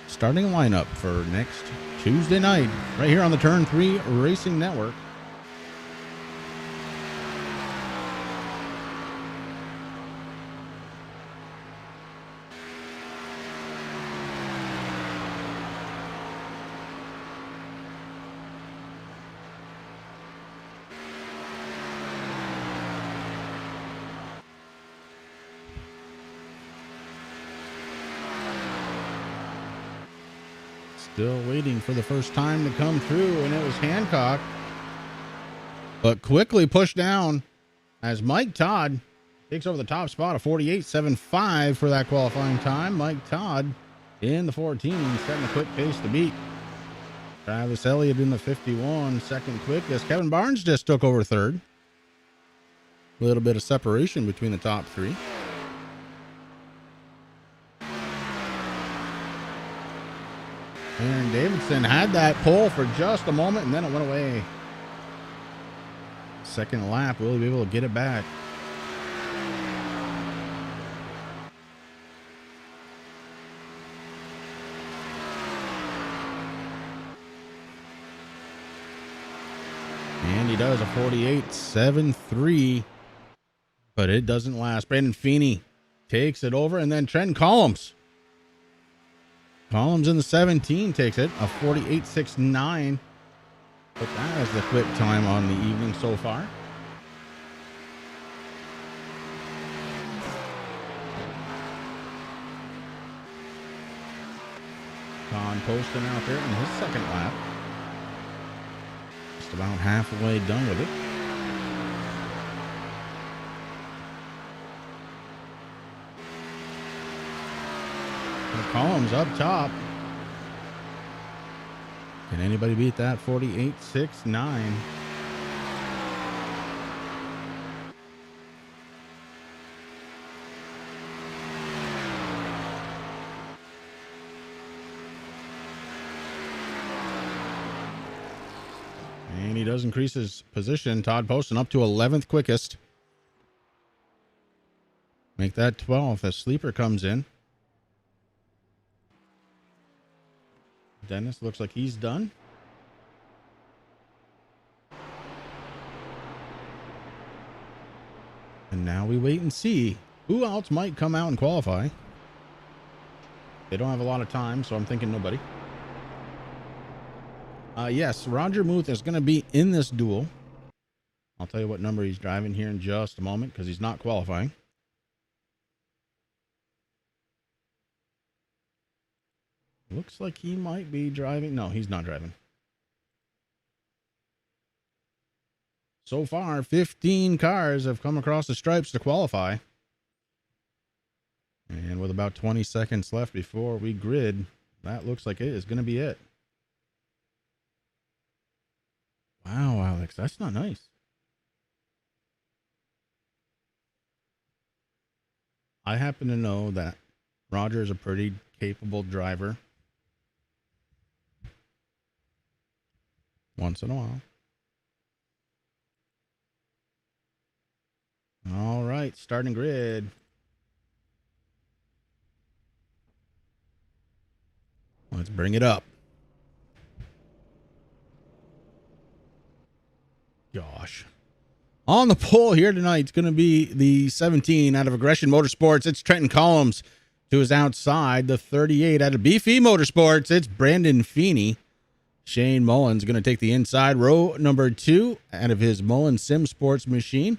starting lineup for next Tuesday night, right here on the Turn 3 Racing Network. Still waiting for the first time to come through, and it was Hancock. But quickly pushed down as Mike Todd takes over the top spot, a 48.75 for that qualifying time. Mike Todd in the 14, setting a quick pace to beat. Travis Elliott in the 51, second quickest. Kevin Barnes just took over third. A little bit of separation between the top 3. Aaron Davidson had that pole for just a moment, and then it went away. Second lap, will he be able to get it back? And he does a 48.73, but it doesn't last. Brandon Feeney takes it over, and then Trent Collins. Collins in the 17 takes it, a 48.69. But that is the quick time on the evening so far. Con Poston out there in his second lap. Just about halfway done with it. Collins up top. Can anybody beat that? 48.69. And he does increase his position. Todd Poston up to 11th quickest. Make that 12th as Sleeper comes in. Dennis looks like he's done. And now we wait and see who else might come out and qualify. They don't have a lot of time, so I'm thinking nobody. Yes, Roger Muth is going to be in this duel. I'll tell you what number he's driving here in just a moment because he's not qualifying. Looks like he might be driving. No, he's not driving. So far, 15 cars have come across the stripes to qualify. And with about 20 seconds left before we grid, that looks like it is going to be it. Wow, Alex, that's not nice. I happen to know that Roger is a pretty capable driver. Once in a while. All right, starting grid. Let's bring it up. Gosh. On the pole here tonight is going to be the 17 out of Aggression Motorsports. It's Trenton Collins. To his outside, the 38 out of BFE Motorsports. It's Brandon Feeney. Shane Mullins going to take the inside row number 2 out of his Mullins Sim Sports machine.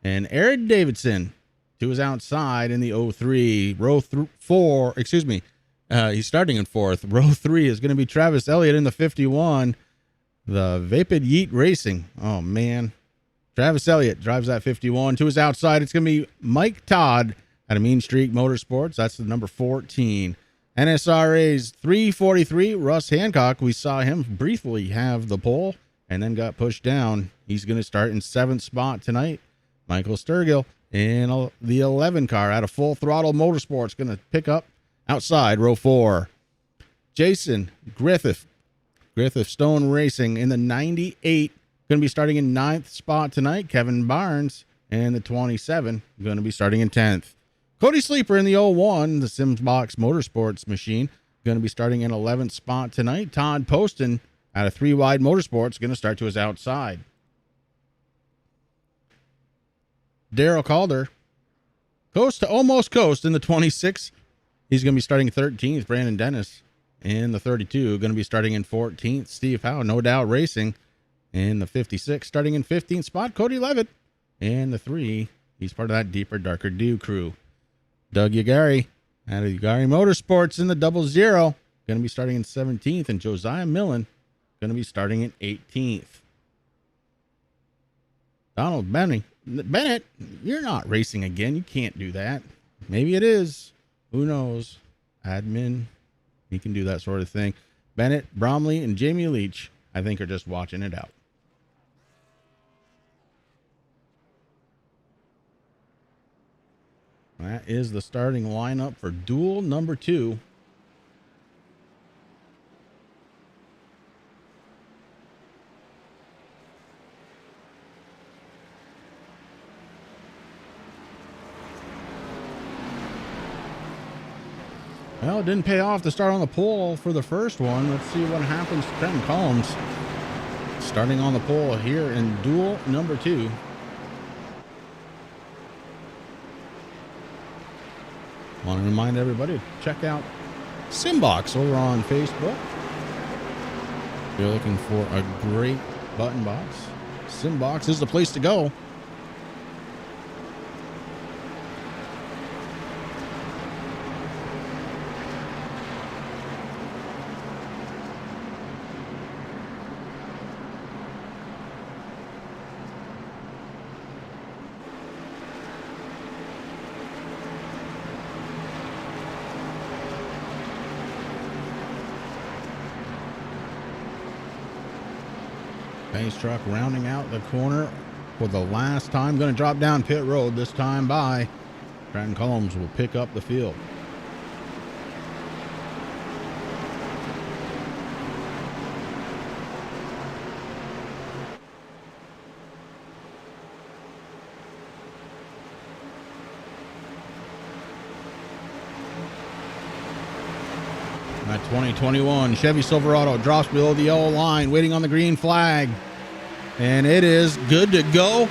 And Aaron Davidson to his outside in the 03. Row 4, He's starting in fourth. Row 3 is going to be Travis Elliott in the 51. The Vapid Yeet Racing. Oh, man. Travis Elliott drives that 51. To his outside, it's going to be Mike Todd out of Mean Streak Motorsports. That's the number 14. NSRA's 343, Russ Hancock. We saw him briefly have the pole and then got pushed down. He's going to start in 7th spot tonight. Michael Sturgill in the 11 car out of Full Throttle Motorsports. Going to pick up outside row 4. Jason Griffith Stone Racing in the 98. Going to be starting in 9th spot tonight. Kevin Barnes and the 27 going to be starting in 10th. Cody Sleeper in the 01, the SimBox Motorsports machine, going to be starting in 11th spot tonight. Todd Poston out of 3 Wide Motorsports going to start to his outside. Daryl Calder, coast to almost coast in the 26. He's going to be starting 13th. Brandon Dennis in the 32, going to be starting in 14th. Steve Howe, No Doubt Racing, in the 56, starting in 15th spot. Cody Levitt in the 3. He's part of that Deeper, Darker Dew crew. Doug Yagari out of Yagari Motorsports in the 00, going to be starting in 17th. And Josiah Millen going to be starting in 18th. Donald Bennett, you're not racing again. You can't do that. Maybe it is. Who knows? Admin, he can do that sort of thing. Bennett, Bromley, and Jamie Leach, I think, are just watching it out. That is the starting lineup for duel number 2. Well, it didn't pay off to start on the pole for the first one. Let's see what happens to Trenton Collins starting on the pole here in duel number 2. Want to remind everybody to check out SimBox over on Facebook. If you're looking for a great button box, SimBox is the place to go. Pace truck rounding out the corner for the last time. Going to drop down pit road this time by. Trenton Collins will pick up the field. That 2021 Chevy Silverado drops below the yellow line, waiting on the green flag. And it is good to go.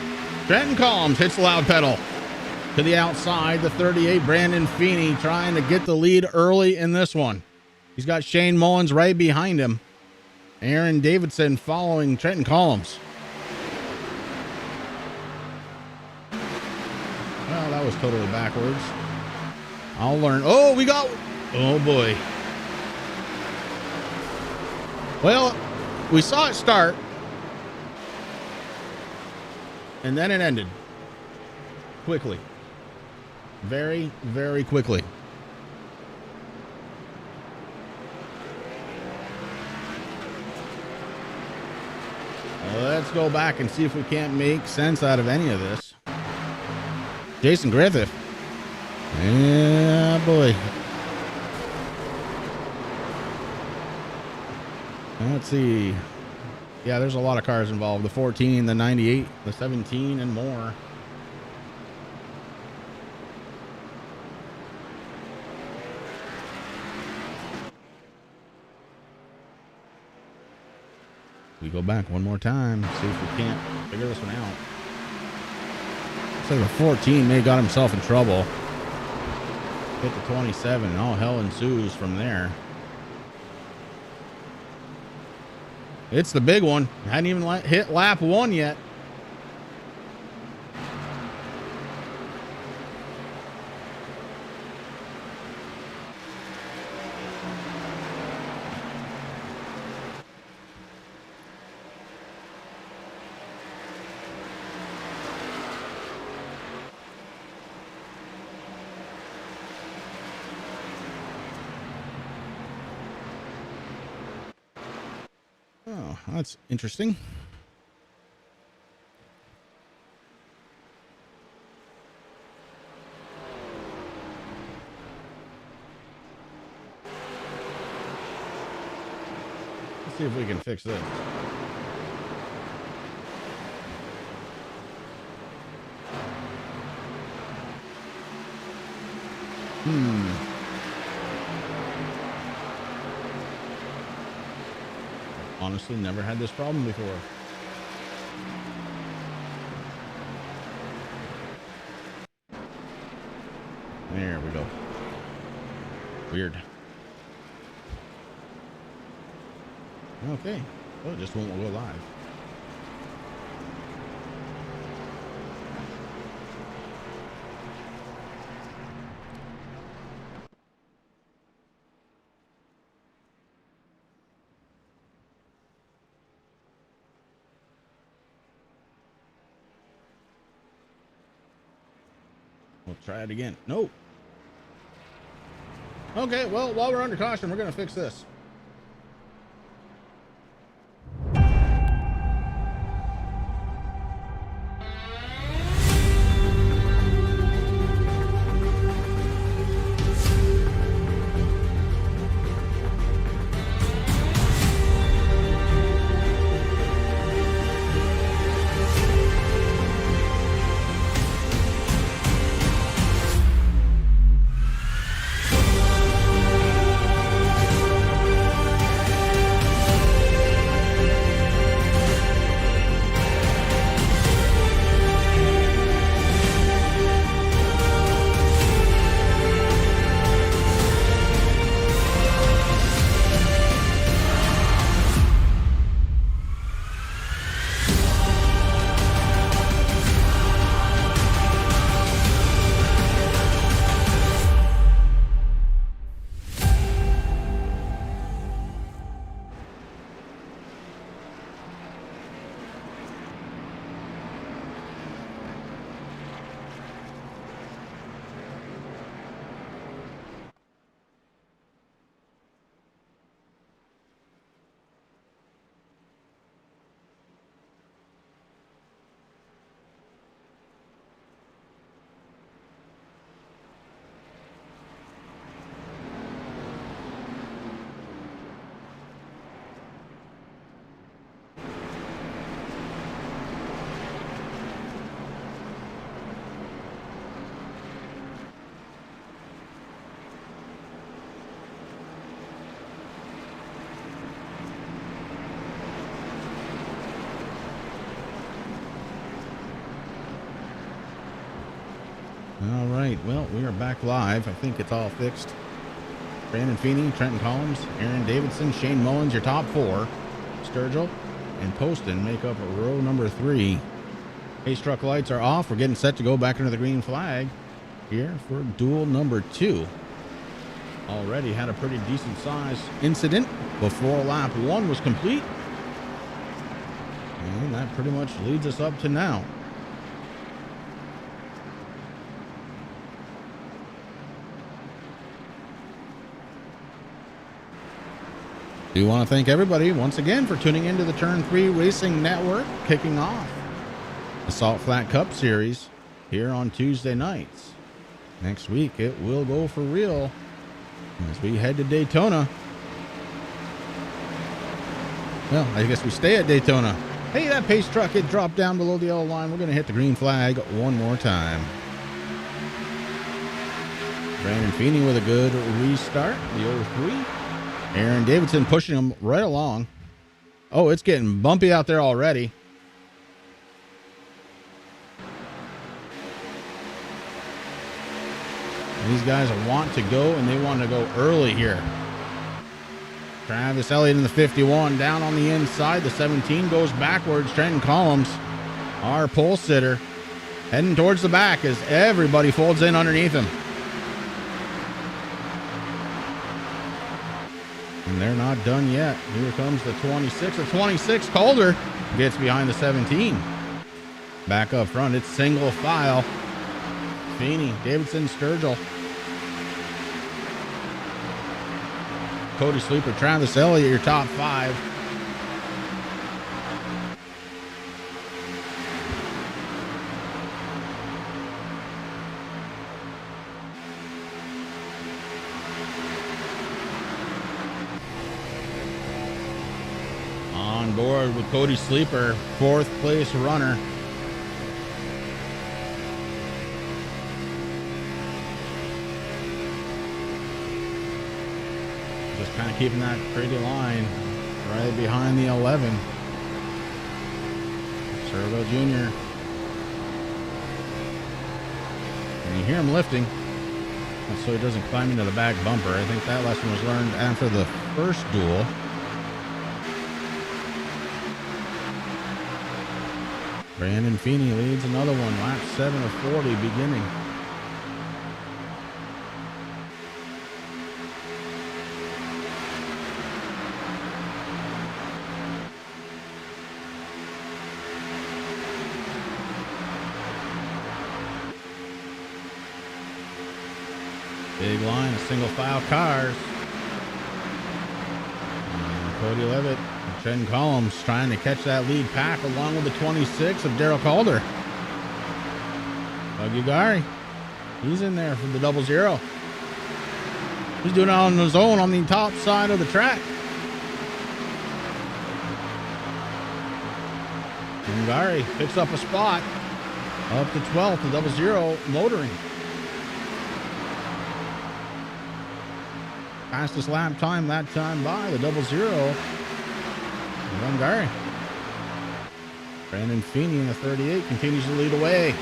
Trenton Collins hits the loud pedal. To the outside, the 38, Brandon Feeney, trying to get the lead early in this one. He's got Shane Mullins right behind him. Aaron Davidson following Trenton Collins. Well, that was totally backwards. I'll learn. Oh, we got... Oh, boy. Well, we saw it start, and then it ended quickly. Very, very quickly. Let's go back and see if we can't make sense out of any of this. Jason Griffith. Yeah, boy. Let's see. Yeah, there's a lot of cars involved. The 14, the 98, the 17, and more. We go back one more time, see if we can't figure this one out. Looks like the 14 may have got himself in trouble. Hit the 27, and all hell ensues from there. It's the big one. Hadn't even hit lap 1 yet. Oh, that's interesting. Let's see if we can fix this. Honestly, never had this problem before. There we go. Weird. Okay. Well, it just won't go live. We'll try it again. Nope. Okay, well, while we're under caution, we're going to fix this. All right, well, we are back live. I think it's all fixed. Brandon Feeney, Trenton Collins, Aaron Davidson, Shane Mullins, your top four. Sturgill and Poston make up row number 3. Ace truck lights are off. We're getting set to go back under the green flag here for duel number 2. Already had a pretty decent size incident before lap 1 was complete. And that pretty much leads us up to now. We want to thank everybody once again for tuning into the Turn 3 Racing Network, kicking off the Salt Flat Cup Series here on Tuesday nights. Next week it will go for real as we head to Daytona. Well, I guess we stay at Daytona. Hey, that pace truck, it dropped down below the yellow line. We're going to hit the green flag one more time. Brandon Feeney with a good restart, the 03. Aaron Davidson pushing him right along. Oh, it's getting bumpy out there already. These guys want to go, and they want to go early here. Travis Elliott in the 51 down on the inside. The 17 goes backwards. Trenton Collins, our pole sitter, heading towards the back as everybody folds in underneath him. And they're not done yet. Here comes the 26. The 26, Calder, gets behind the 17. Back up front, it's single file. Feeney, Davidson, Sturgill. Cody Sleeper, Travis Elliott, your top 5. On board with Cody Sleeper, 4th place runner. Just kind of keeping that pretty line right behind the 11. Servo Jr. And you hear him lifting, so he doesn't climb into the back bumper. I think that lesson was learned after the first duel. Brandon Feeney leads another one, lap 7 of 40 beginning. Big line of single file cars. And Cody Levitt and Chen Collins trying to catch that lead pack along with the 26 of Daryl Calder. Buggy Gary, he's in there for the 00. He's doing it on his own on the top side of the track. And Gary picks up a spot up to 12th, the 00 motoring. Fastest lap time that time by the 00. Gary. Brandon Feeney in the 38 continues to lead away.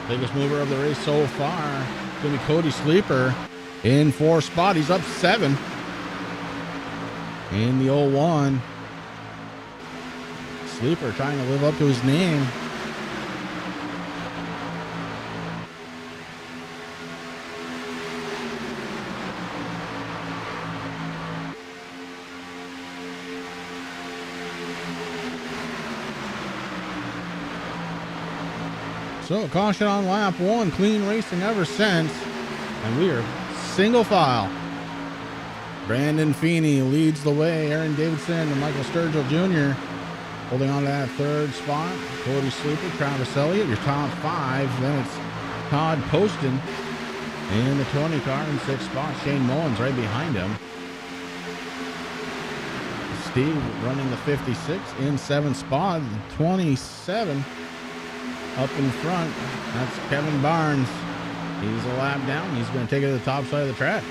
Biggest mover of the race so far. It's going to be Cody Sleeper in 4th spot. He's up 7 in the 01. Sleeper trying to live up to his name. So caution on lap 1, clean racing ever since, and we are single file. Brandon Feeney leads the way. Aaron Davidson and Michael Sturgill Jr. holding on to that 3rd spot. Cody Sleeper, Travis Elliott, your top 5. Then it's Todd Poston in the 20 car in 6th spot. Shane Mullins right behind him. Steve running the 56 in 7th spot. 27. Up in front, that's Kevin Barnes. He's a lap down. He's going to take it to the top side of the track.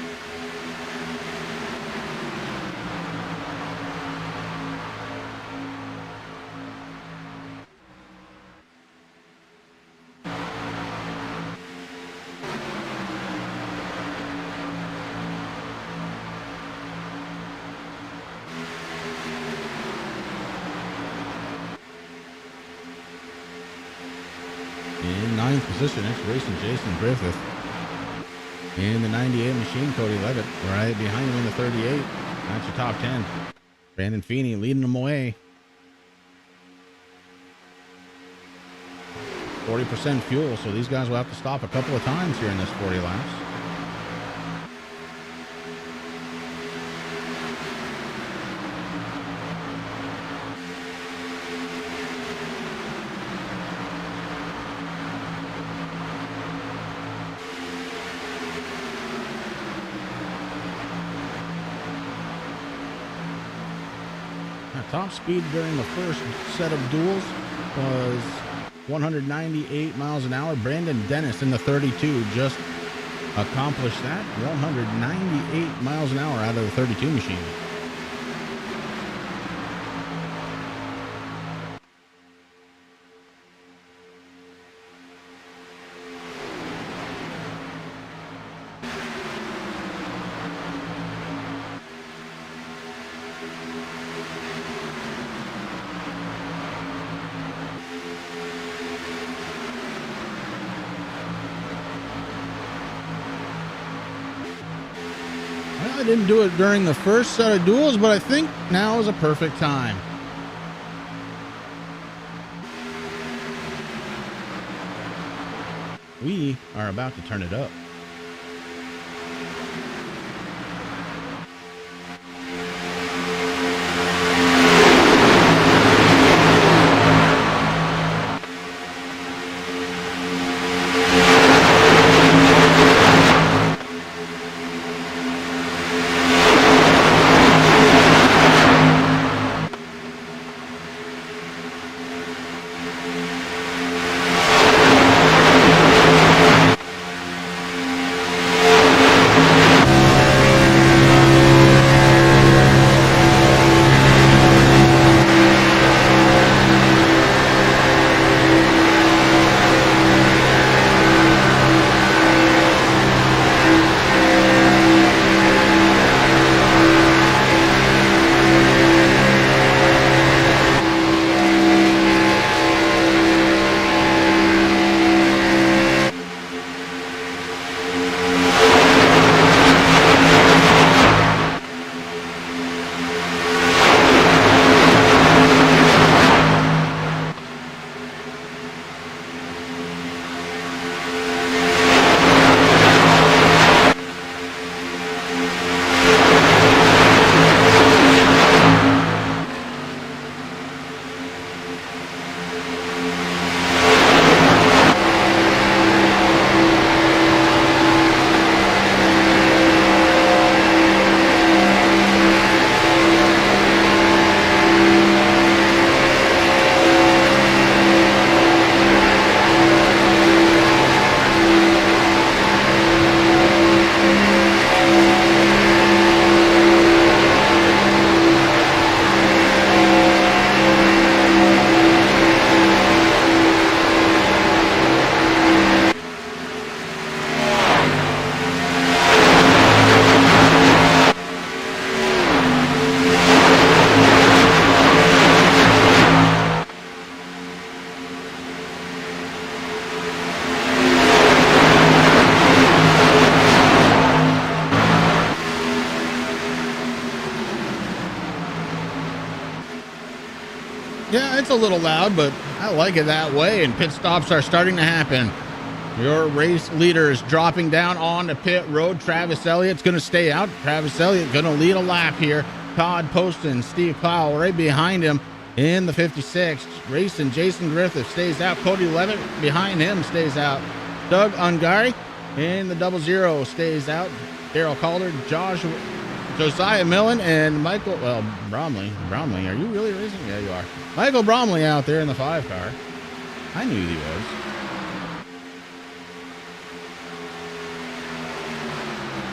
In 9th position, it's racing Jason Griffith. In the 98 machine, Cody Levitt. Right behind him in the 38. That's your top 10. Brandon Feeney leading them away. 40% fuel, so these guys will have to stop a couple of times here in this 40 laps. Top speed during the first set of duels was 198 miles an hour. Brandon Dennis in the 32 just accomplished that. 198 miles an hour out of the 32 machine. I didn't do it during the first set of duels, but I think now is a perfect time. We are about to turn it up. Yeah, it's a little loud, but I like it that way, and pit stops are starting to happen. Your race leader is dropping down on the pit road. Travis Elliott's going to stay out. Travis Elliott going to lead a lap here. Todd Poston, Steve Powell right behind him in the 56. Racing Jason Griffith stays out. Cody Levitt behind him stays out. Doug Ungary in the 00 stays out. Daryl Calder, Josiah Millen, and Michael, Bromley. Bromley, are you really racing? Yeah, you are. Michael Bromley out there in the 5 car. I knew he was.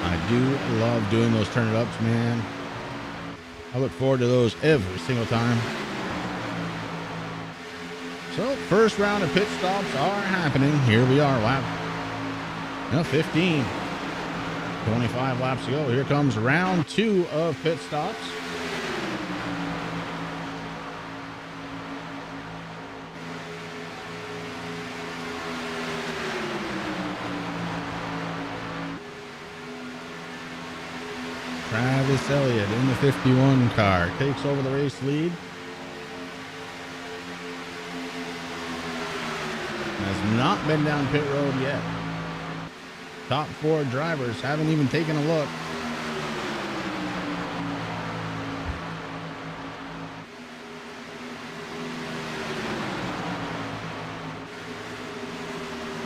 I do love doing those turn it ups, man. I look forward to those every single time. So, first round of pit stops are happening. Here we are, lap 15. 25 laps to go. Here comes round 2 of pit stops. Travis Elliott in the 51 car takes over the race lead. Has not been down pit road yet. Top 4 drivers haven't even taken a look.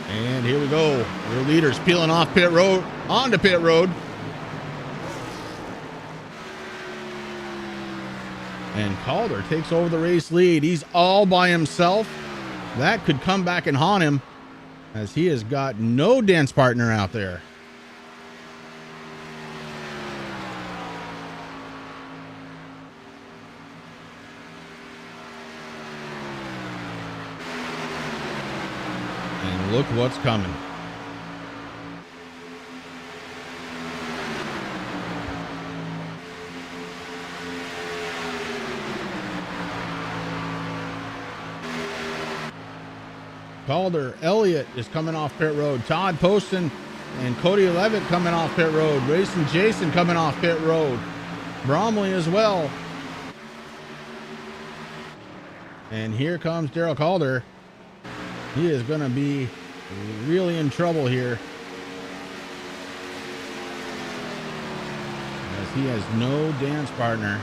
And here we go. Your leader's peeling off pit road, onto pit road. And Calder takes over the race lead. He's all by himself. That could come back and haunt him, as he has got no dance partner out there. And look what's coming. Calder, Elliott is coming off pit road. Todd Poston and Cody Levitt coming off pit road. Racing Jason coming off pit road. Bromley as well. And here comes Daryl Calder. He is going to be really in trouble here, as he has no dance partner.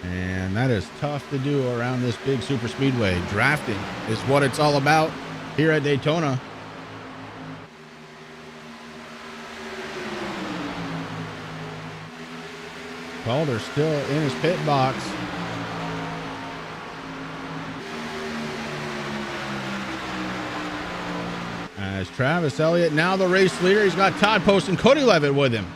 And that is tough to do around this big super speedway. Drafting is what it's all about here at Daytona. Calder still in his pit box. As Travis Elliott, now the race leader, he's got Todd Post and Cody Levitt with him.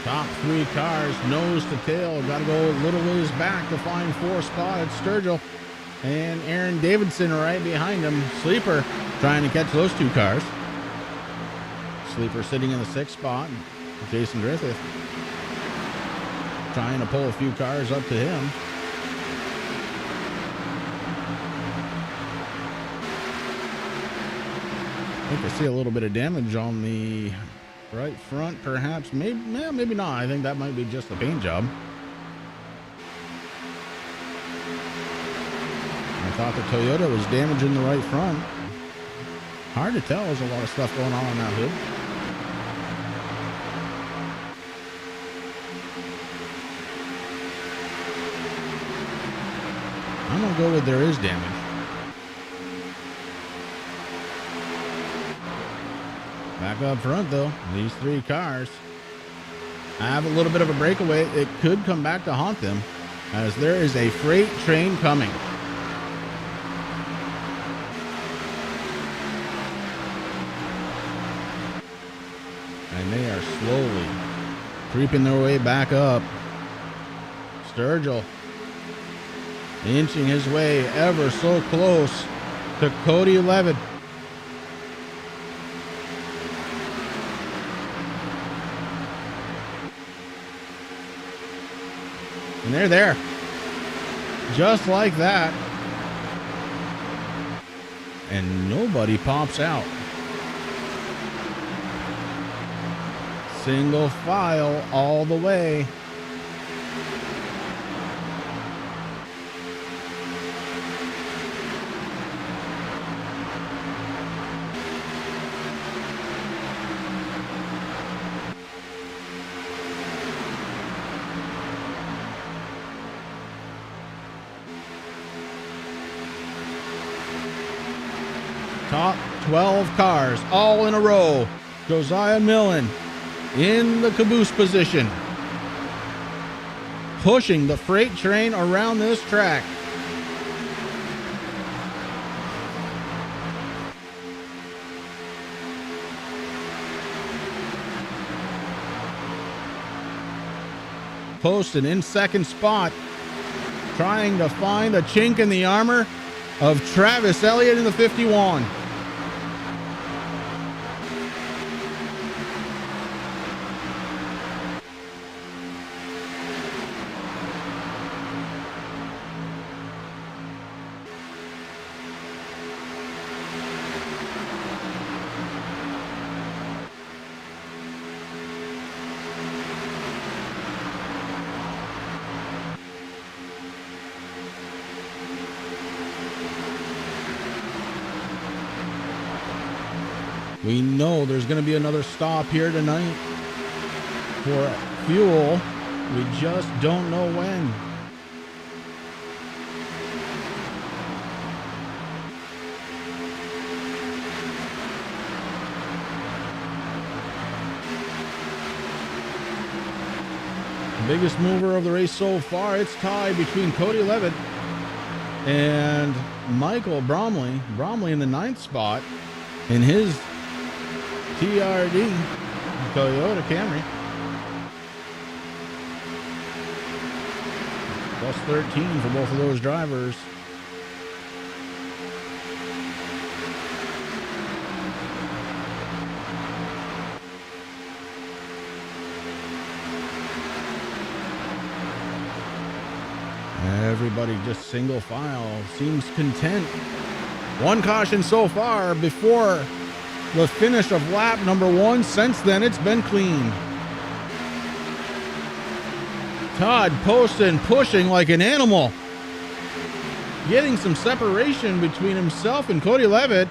Top three cars, nose to tail. Got to go a little ways back to find fourth spot at Sturgill. And Aaron Davidson right behind him. Sleeper trying to catch those two cars. Sleeper sitting in the sixth spot. Jason Griffith trying to pull a few cars up to him. I think I see a little bit of damage on the right front, perhaps. Maybe not. I think that might be just a paint job. I thought the Toyota was damaging the right front. Hard to tell. There's a lot of stuff going on that hood. I'm going to go with there is damage. Back up front, though, these three cars have a little bit of a breakaway. It could come back to haunt them, as there is a freight train coming. And they are slowly creeping their way back up. Sturgill inching his way ever so close to Cody Levitt. And they're there. Just like that. And nobody pops out. Single file all the way. Top 12 cars all in a row. Josiah Millen in the caboose position, pushing the freight train around this track. Posted in second spot, trying to find a chink in the armor of Travis Elliott in the 51. We know there's going to be another stop here tonight for fuel. We just don't know when. The biggest mover of the race so far, it's tied between Cody Levitt and Michael Bromley. Bromley in the 9th spot in his TRD Toyota Camry. Plus 13 for both of those drivers. Everybody just single file, seems content One caution so far before the finish of lap number 1. Since then, it's been clean. Todd Poston pushing like an animal. Getting some separation between himself and Cody Levitt.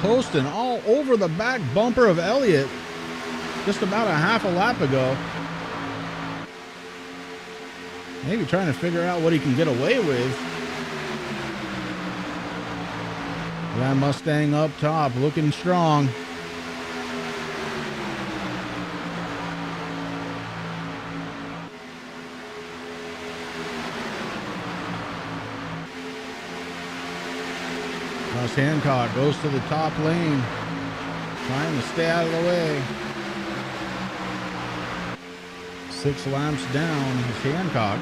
Poston all over the back bumper of Elliott just about a half a lap ago. Maybe trying to figure out what he can get away with. That Mustang up top looking strong. Russ Hancock goes to the top lane, trying to stay out of the way. 6 laps down is Hancock.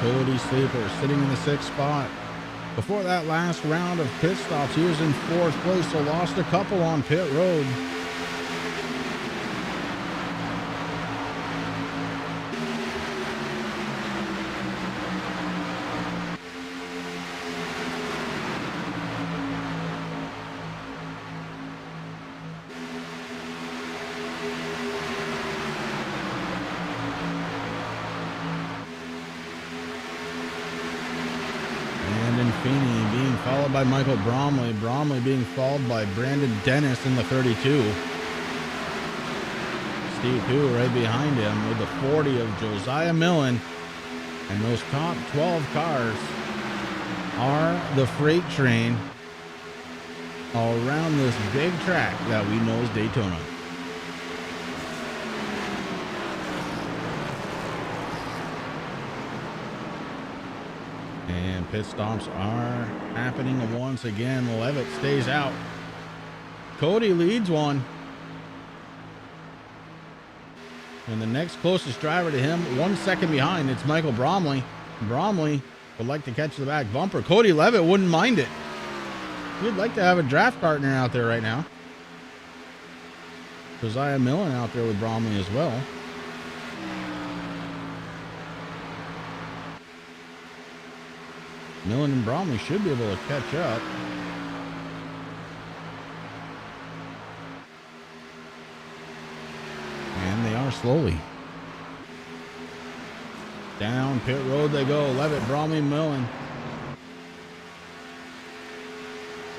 Cody Sleeper sitting in the 6th spot. Before that last round of pit stops, he was in 4th place, so lost a couple on pit road. Being followed by Michael Bromley. Bromley being followed by Brandon Dennis in the 32. Steve Hu right behind him with the 40 of Josiah Millen. And those top 12 cars are the freight train all around this big track that we know as Daytona. And pit stops are happening once again. Levitt stays out. Cody leads one. And the next closest driver to him, 1 second behind, it's Michael Bromley. Bromley would like to catch the back bumper. Cody Levitt wouldn't mind it. He'd like to have a draft partner out there right now. Josiah Millen out there with Bromley as well. Millen and Bromley should be able to catch up. And they are slowly. Down pit road they go. Levitt, Bromley, Millen.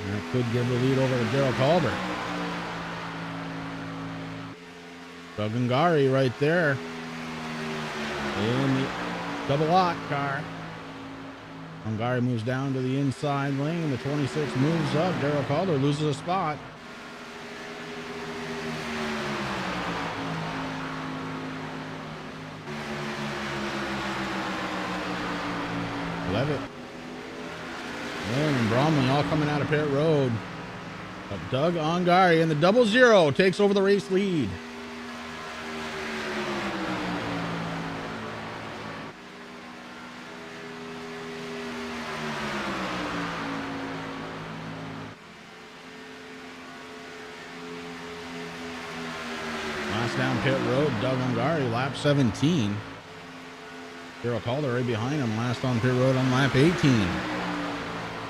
And that could give the lead over to Daryl Calder. Doug Ungari right there in the double lot car. Ungari moves down to the inside lane. The 26 moves up. Daryl Calder loses a spot. Levitt, Millen, and Bromley all coming out of pit road. But Doug Ungari in the 00 takes over the race lead. Down pit road, Doug Ungari, lap 17. Daryl Calder right behind him, last on pit road on lap 18.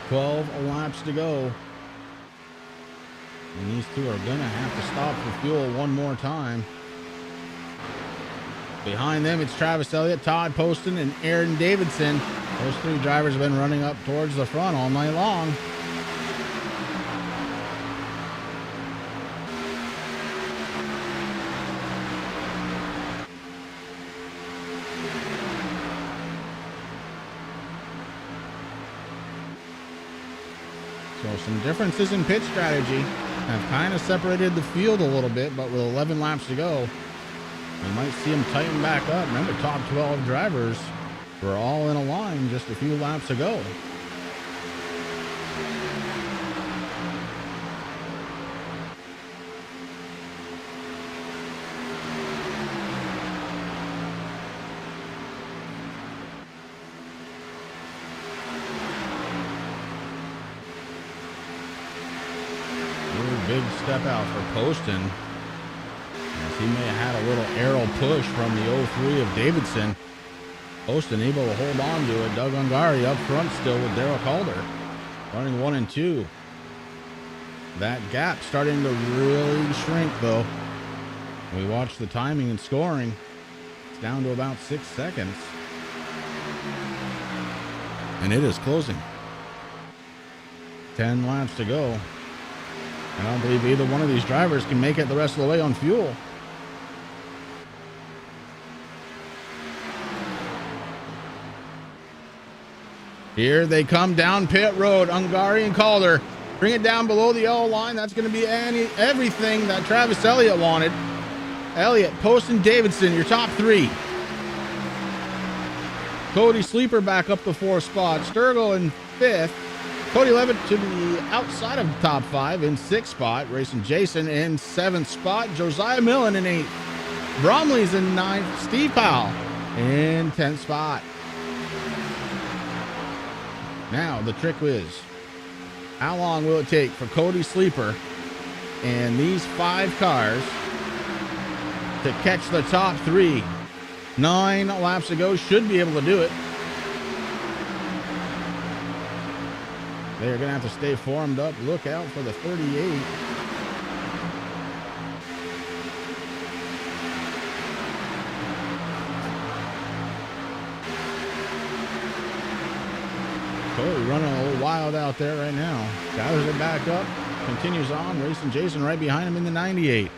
12 laps to go. And these two are going to have to stop for fuel one more time. Behind them, it's Travis Elliott, Todd Poston, and Aaron Davidson. Those 3 drivers have been running up towards the front all night long. So some differences in pit strategy have kind of separated the field a little bit, but with 11 laps to go, we might see them tighten back up. Remember, top 12 drivers We're all in a line just a few laps ago. Big step out for Poston, as he may have had a little arrow push from the 03 of Davidson. Poston able to hold on to it. Doug Ungari up front still with Darrell Calder, running 1 and 2. That gap starting to really shrink though. We watch the timing and scoring. It's down to about 6 seconds. And it is closing. 10 laps to go. I don't believe either one of these drivers can make it the rest of the way on fuel. Here they come down pit road. Ungari and Calder bring it down below the yellow line. That's going to be everything that Travis Elliott wanted. Elliott, Poston, Davidson, your top 3. Cody Sleeper back up the 4th spot. Sturgill in 5th. Cody Levitt to the outside of the top 5 in 6th spot. Racing Jason in 7th spot. Josiah Millen in 8th. Bromley's in 9th. Steve Powell in 10th spot. Now the trick is, how long will it take for Cody Sleeper and these 5 cars to catch the top 3? 9 laps ago, should be able to do it. They're going to have to stay formed up. Look out for the 38. Cody running a little wild out there right now. Gathers it back up. Continues on. Racing Jason right behind him in the 98.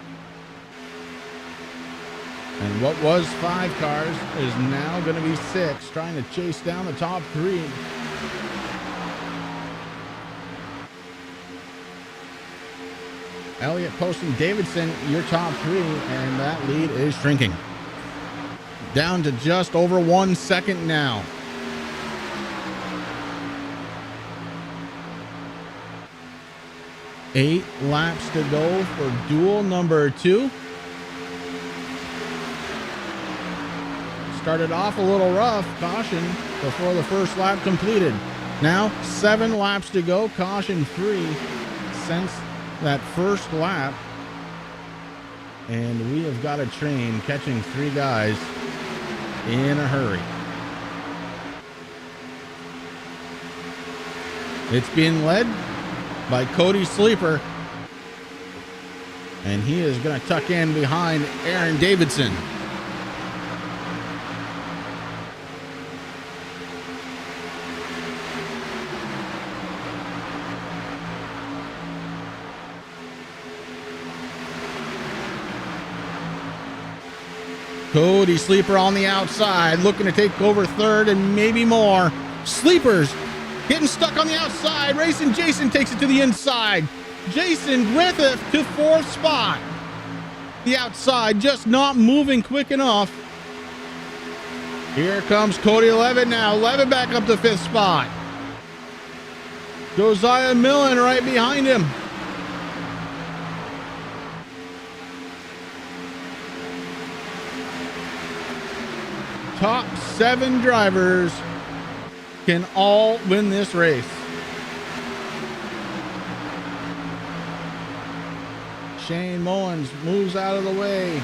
And what was 5 cars is now going to be 6, trying to chase down the top 3. Elliott, Poston, Davidson, your top 3, and that lead is shrinking. Down to just over 1 second now. Eight laps to go for duel number 2. Started off a little rough, caution before the first lap completed. Now 7 laps to go, caution free since that first lap, and we have got a train catching 3 guys in a hurry. It's being led by Cody Sleeper, and he is going to tuck in behind Aaron Davidson. Cody Sleeper on the outside, looking to take over 3rd and maybe more. Sleeper's getting stuck on the outside. Racing Jason takes it to the inside. Jason Griffith to 4th spot. The outside just not moving quick enough. Here comes Cody Levitt now. Levitt back up to 5th spot. Josiah Millen right behind him. Top 7 drivers can all win this race. Shane Mullins moves out of the way.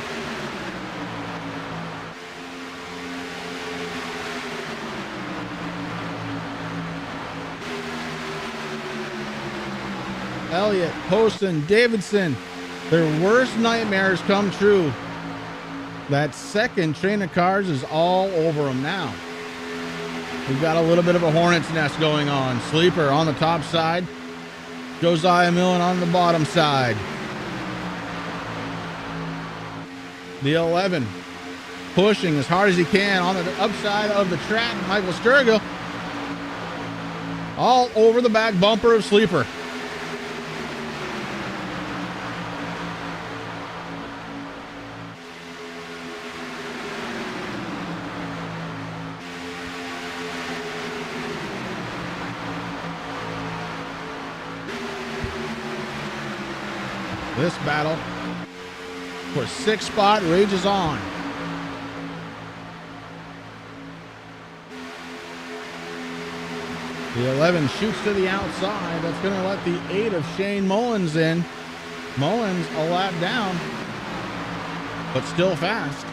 Elliott, Poston, Davidson, their worst nightmares come true. That second train of cars is all over them now. We've got a little bit of a hornet's nest going on. Sleeper on the top side. Josiah Millen on the bottom side. The 11 pushing as hard as he can on the upside of the track. Michael Sturgill all over the back bumper of Sleeper. This battle for sixth spot rages on. The 11 shoots to the outside. That's going to let the 8 of Shane Mullins in. Mullins a lap down, but still fast.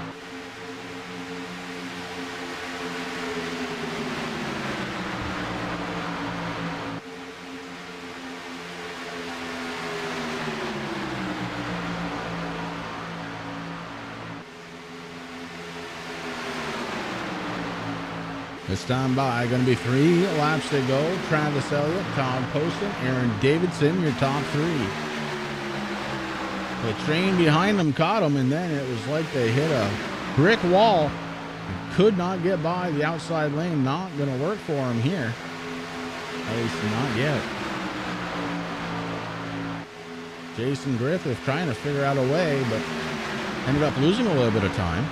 This time by, going to be 3 laps to go. Travis Elliott, Todd Poston, Aaron Davidson, your top 3. The train behind them caught them, and then it was like they hit a brick wall and could not get by the outside lane. Not going to work for them here. At least not yet. Jason Griffith trying to figure out a way, but ended up losing a little bit of time.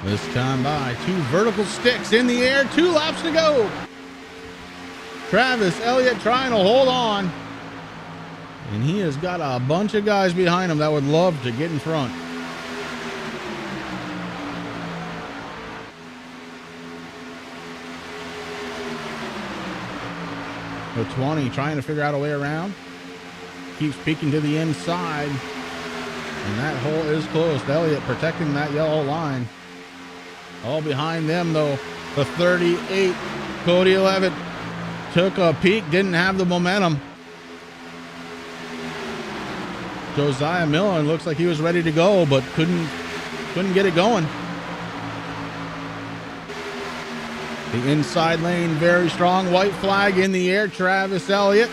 This time by, 2 vertical sticks in the air, 2 laps to go. Travis Elliott trying to hold on. And he has got a bunch of guys behind him that would love to get in front. So 20 trying to figure out a way around. Keeps peeking to the inside. And that hole is closed. Elliott protecting that yellow line. All behind them, though, the 38, Cody Levitt, took a peek, didn't have the momentum. Josiah Millen looks like he was ready to go, but couldn't get it going. The inside lane, very strong. White flag in the air. Travis Elliott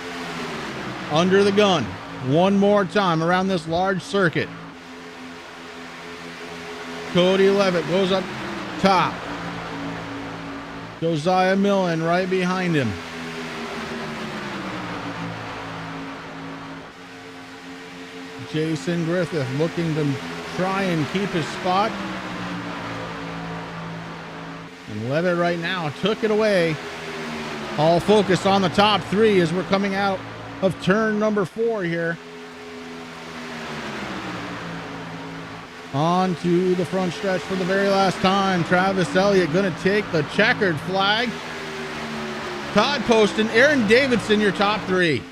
under the gun. One more time around this large circuit. Cody Levitt goes up top. Josiah Millen right behind him. Jason Griffith looking to try and keep his spot. And Levitt right now took it away. All focus on the top 3 as we're coming out of turn number 4 here. On to the front stretch for the very last time. Travis Elliott going to take the checkered flag. Todd Poston, Aaron Davidson, your top 3.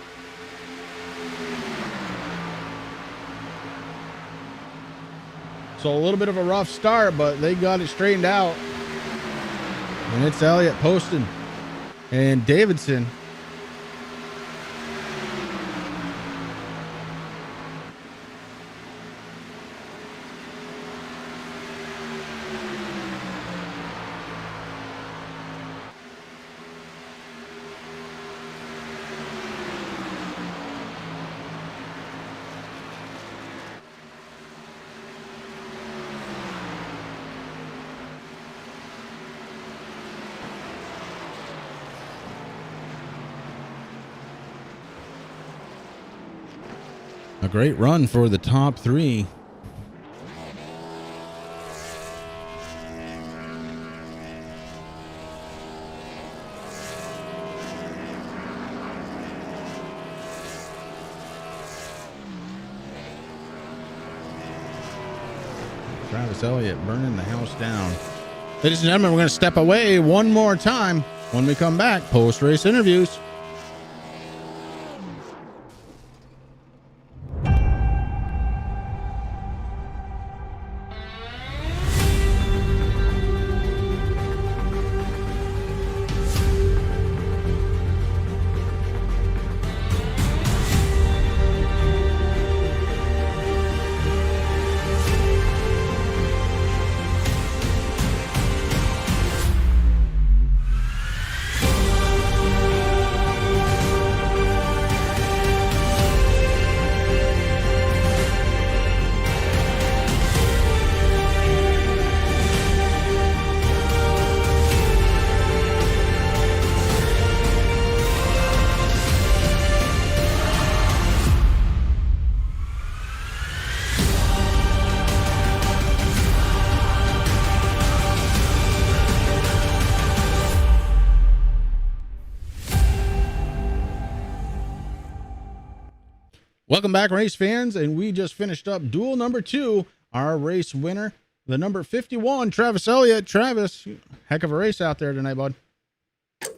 So a little bit of a rough start, but they got it straightened out. And it's Elliott, Poston, and Davidson. A great run for the top 3. Travis Elliott burning the house down. Ladies and gentlemen, we're going to step away one more time. When we come back, post-race interviews. Welcome back, race fans, and we just finished up duel number 2. Our race winner, the number 51, Travis Elliott. Travis, heck of a race out there tonight, bud.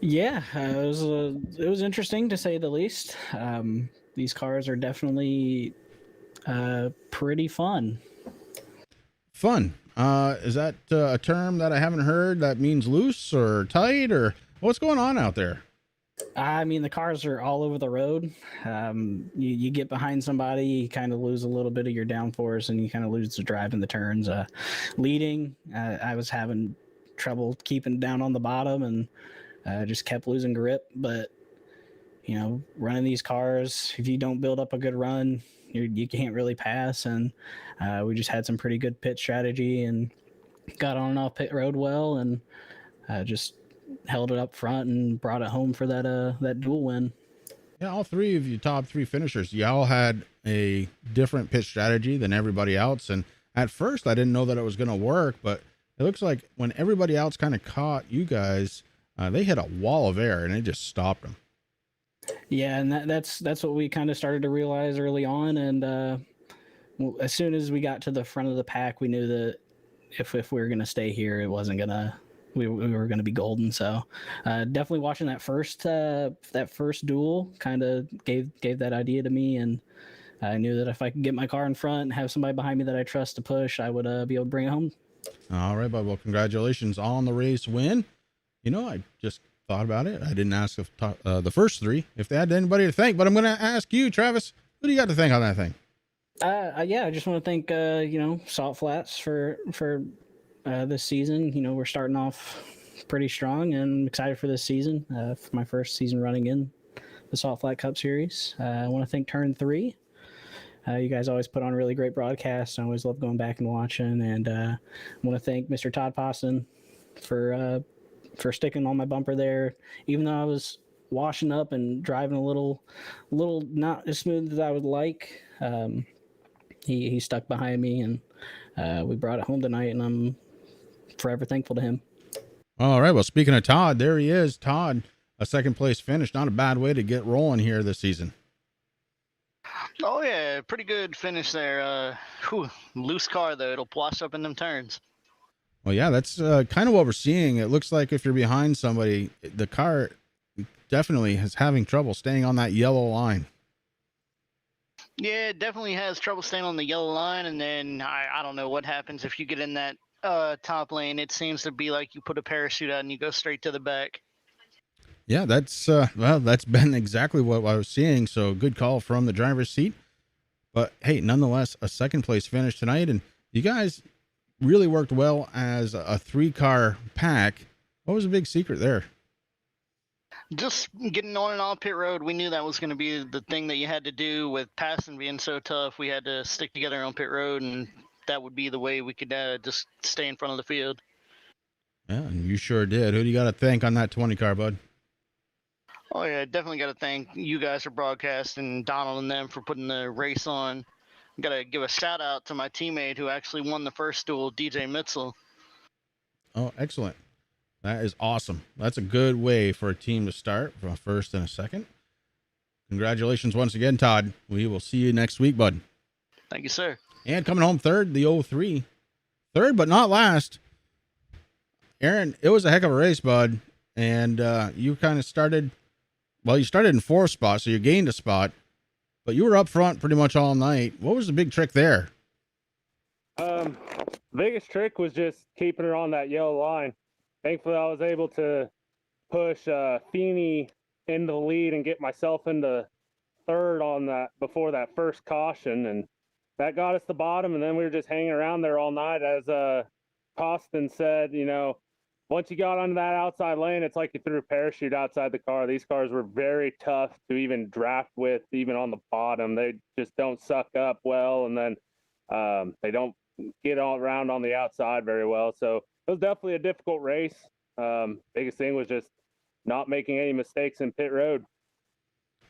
Yeah, it was interesting to say the least. These cars are definitely pretty fun. Fun. Is that a term that I haven't heard that means loose or tight, or what's going on out there? I mean, the cars are all over the road. You get behind somebody, you kind of lose a little bit of your downforce, and you kind of lose the drive in the turns. Leading, I was having trouble keeping down on the bottom, and just kept losing grip. But you know, running these cars, if you don't build up a good run, you can't really pass. And we just had some pretty good pit strategy and got on and off pit road well, and just held it up front and brought it home for that dual win. Yeah, all three of you top 3 finishers, y'all had a different pit strategy than everybody else. And at first I didn't know that it was going to work, but it looks like when everybody else kind of caught you guys, they hit a wall of air and it just stopped them. Yeah, and that's what we kind of started to realize early on. And as soon as we got to the front of the pack, we knew that if we were going to stay here, it wasn't going to, we were going to be golden. So definitely watching that first duel kind of gave that idea to me. And I knew that if I could get my car in front and have somebody behind me that I trust to push, I would be able to bring it home. All right, bud. Well, congratulations on the race win. You know, I just thought about it. I didn't ask if the first 3 if they had anybody to thank, but I'm going to ask you, Travis, who do you got to thank on that thing? Yeah, I just want to thank Salt Flats for this season. You know, we're starting off pretty strong, and I'm excited for this season. For my first season running in the Salt Flat Cup Series. I want to thank Turn 3. You guys always put on really great broadcasts. I always love going back and watching. And I want to thank Mr. Todd Poston for sticking on my bumper there, even though I was washing up and driving a little not as smooth as I would like. He stuck behind me, and we brought it home tonight, and I'm forever thankful to him. All right. Well, speaking of Todd, there he is. Todd, a second place finish. Not a bad way to get rolling here this season. Oh yeah, pretty good finish there. Loose car though, it'll wash up in them turns. Well, yeah, that's kind of what we're seeing. It looks like if you're behind somebody, the car definitely is having trouble staying on that yellow line. Yeah, it definitely has trouble staying on the yellow line, and then I don't know what happens if you get in that top lane. It seems to be like you put a parachute out and you go straight to the back. Yeah, that's that's been exactly what I was seeing. So good call from the driver's seat. But hey, nonetheless, a second place finish tonight, and you guys really worked well as a 3-car pack. What was the big secret there? Just getting on and off pit road. We knew that was going to be the thing that you had to do with passing being so tough. We had to stick together on pit road, and that would be the way we could just stay in front of the field. Yeah, and you sure did. Who do you got to thank on that 20 car, bud? Oh yeah, definitely got to thank you guys for broadcasting, Donald and them for putting the race on. Got to give a shout out to my teammate who actually won the first duel, DJ Mitzel. Oh, excellent. That is awesome. That's a good way for a team to start, from a first and a second. Congratulations once again, Todd. We will see you next week, bud. Thank you, sir. And coming home third, the 03. Third, but not last. Aaron, it was a heck of a race, bud. And you kind of started, well, you started in 4th spot, so you gained a spot. But you were up front pretty much all night. What was the big trick there? Biggest trick was just keeping her on that yellow line. Thankfully, I was able to push Feeney into the lead and get myself into 3rd on that before that first caution, and that got us the bottom. And then we were just hanging around there all night. As Costin said, you know, once you got onto that outside lane, it's like you threw a parachute outside the car. These cars were very tough to even draft with, even on the bottom. They just don't suck up well, and then they don't get all around on the outside very well. So it was definitely a difficult race. Biggest thing was just not making any mistakes in pit road.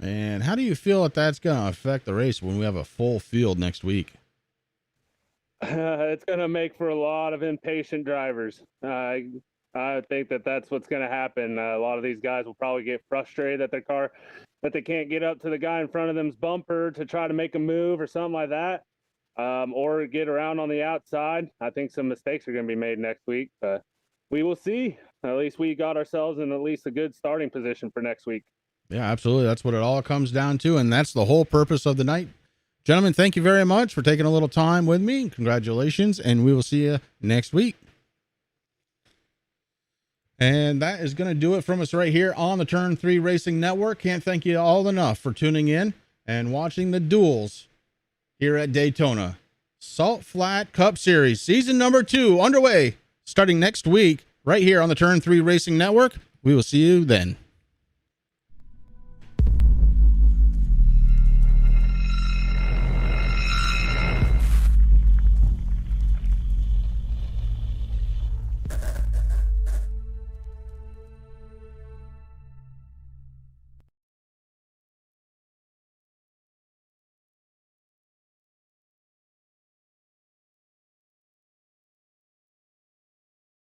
And how do you feel that that's going to affect the race when we have a full field next week? It's going to make for a lot of impatient drivers. I think that that's what's going to happen. A lot of these guys will probably get frustrated that their car that they can't get up to the guy in front of them's bumper to try to make a move or something like that, or get around on the outside. I think some mistakes are going to be made next week, but we will see. At least we got ourselves in at least a good starting position for next week. Yeah, absolutely. That's what it all comes down to, and that's the whole purpose of the night. Gentlemen, thank you very much for taking a little time with me. Congratulations, and we will see you next week. And that is going to do it from us right here on the Turn 3 Racing Network. Can't thank you all enough for tuning in and watching the duels here at Daytona. Salt Flat Cup Series, season number 2, underway, starting next week, right here on the Turn 3 Racing Network. We will see you then.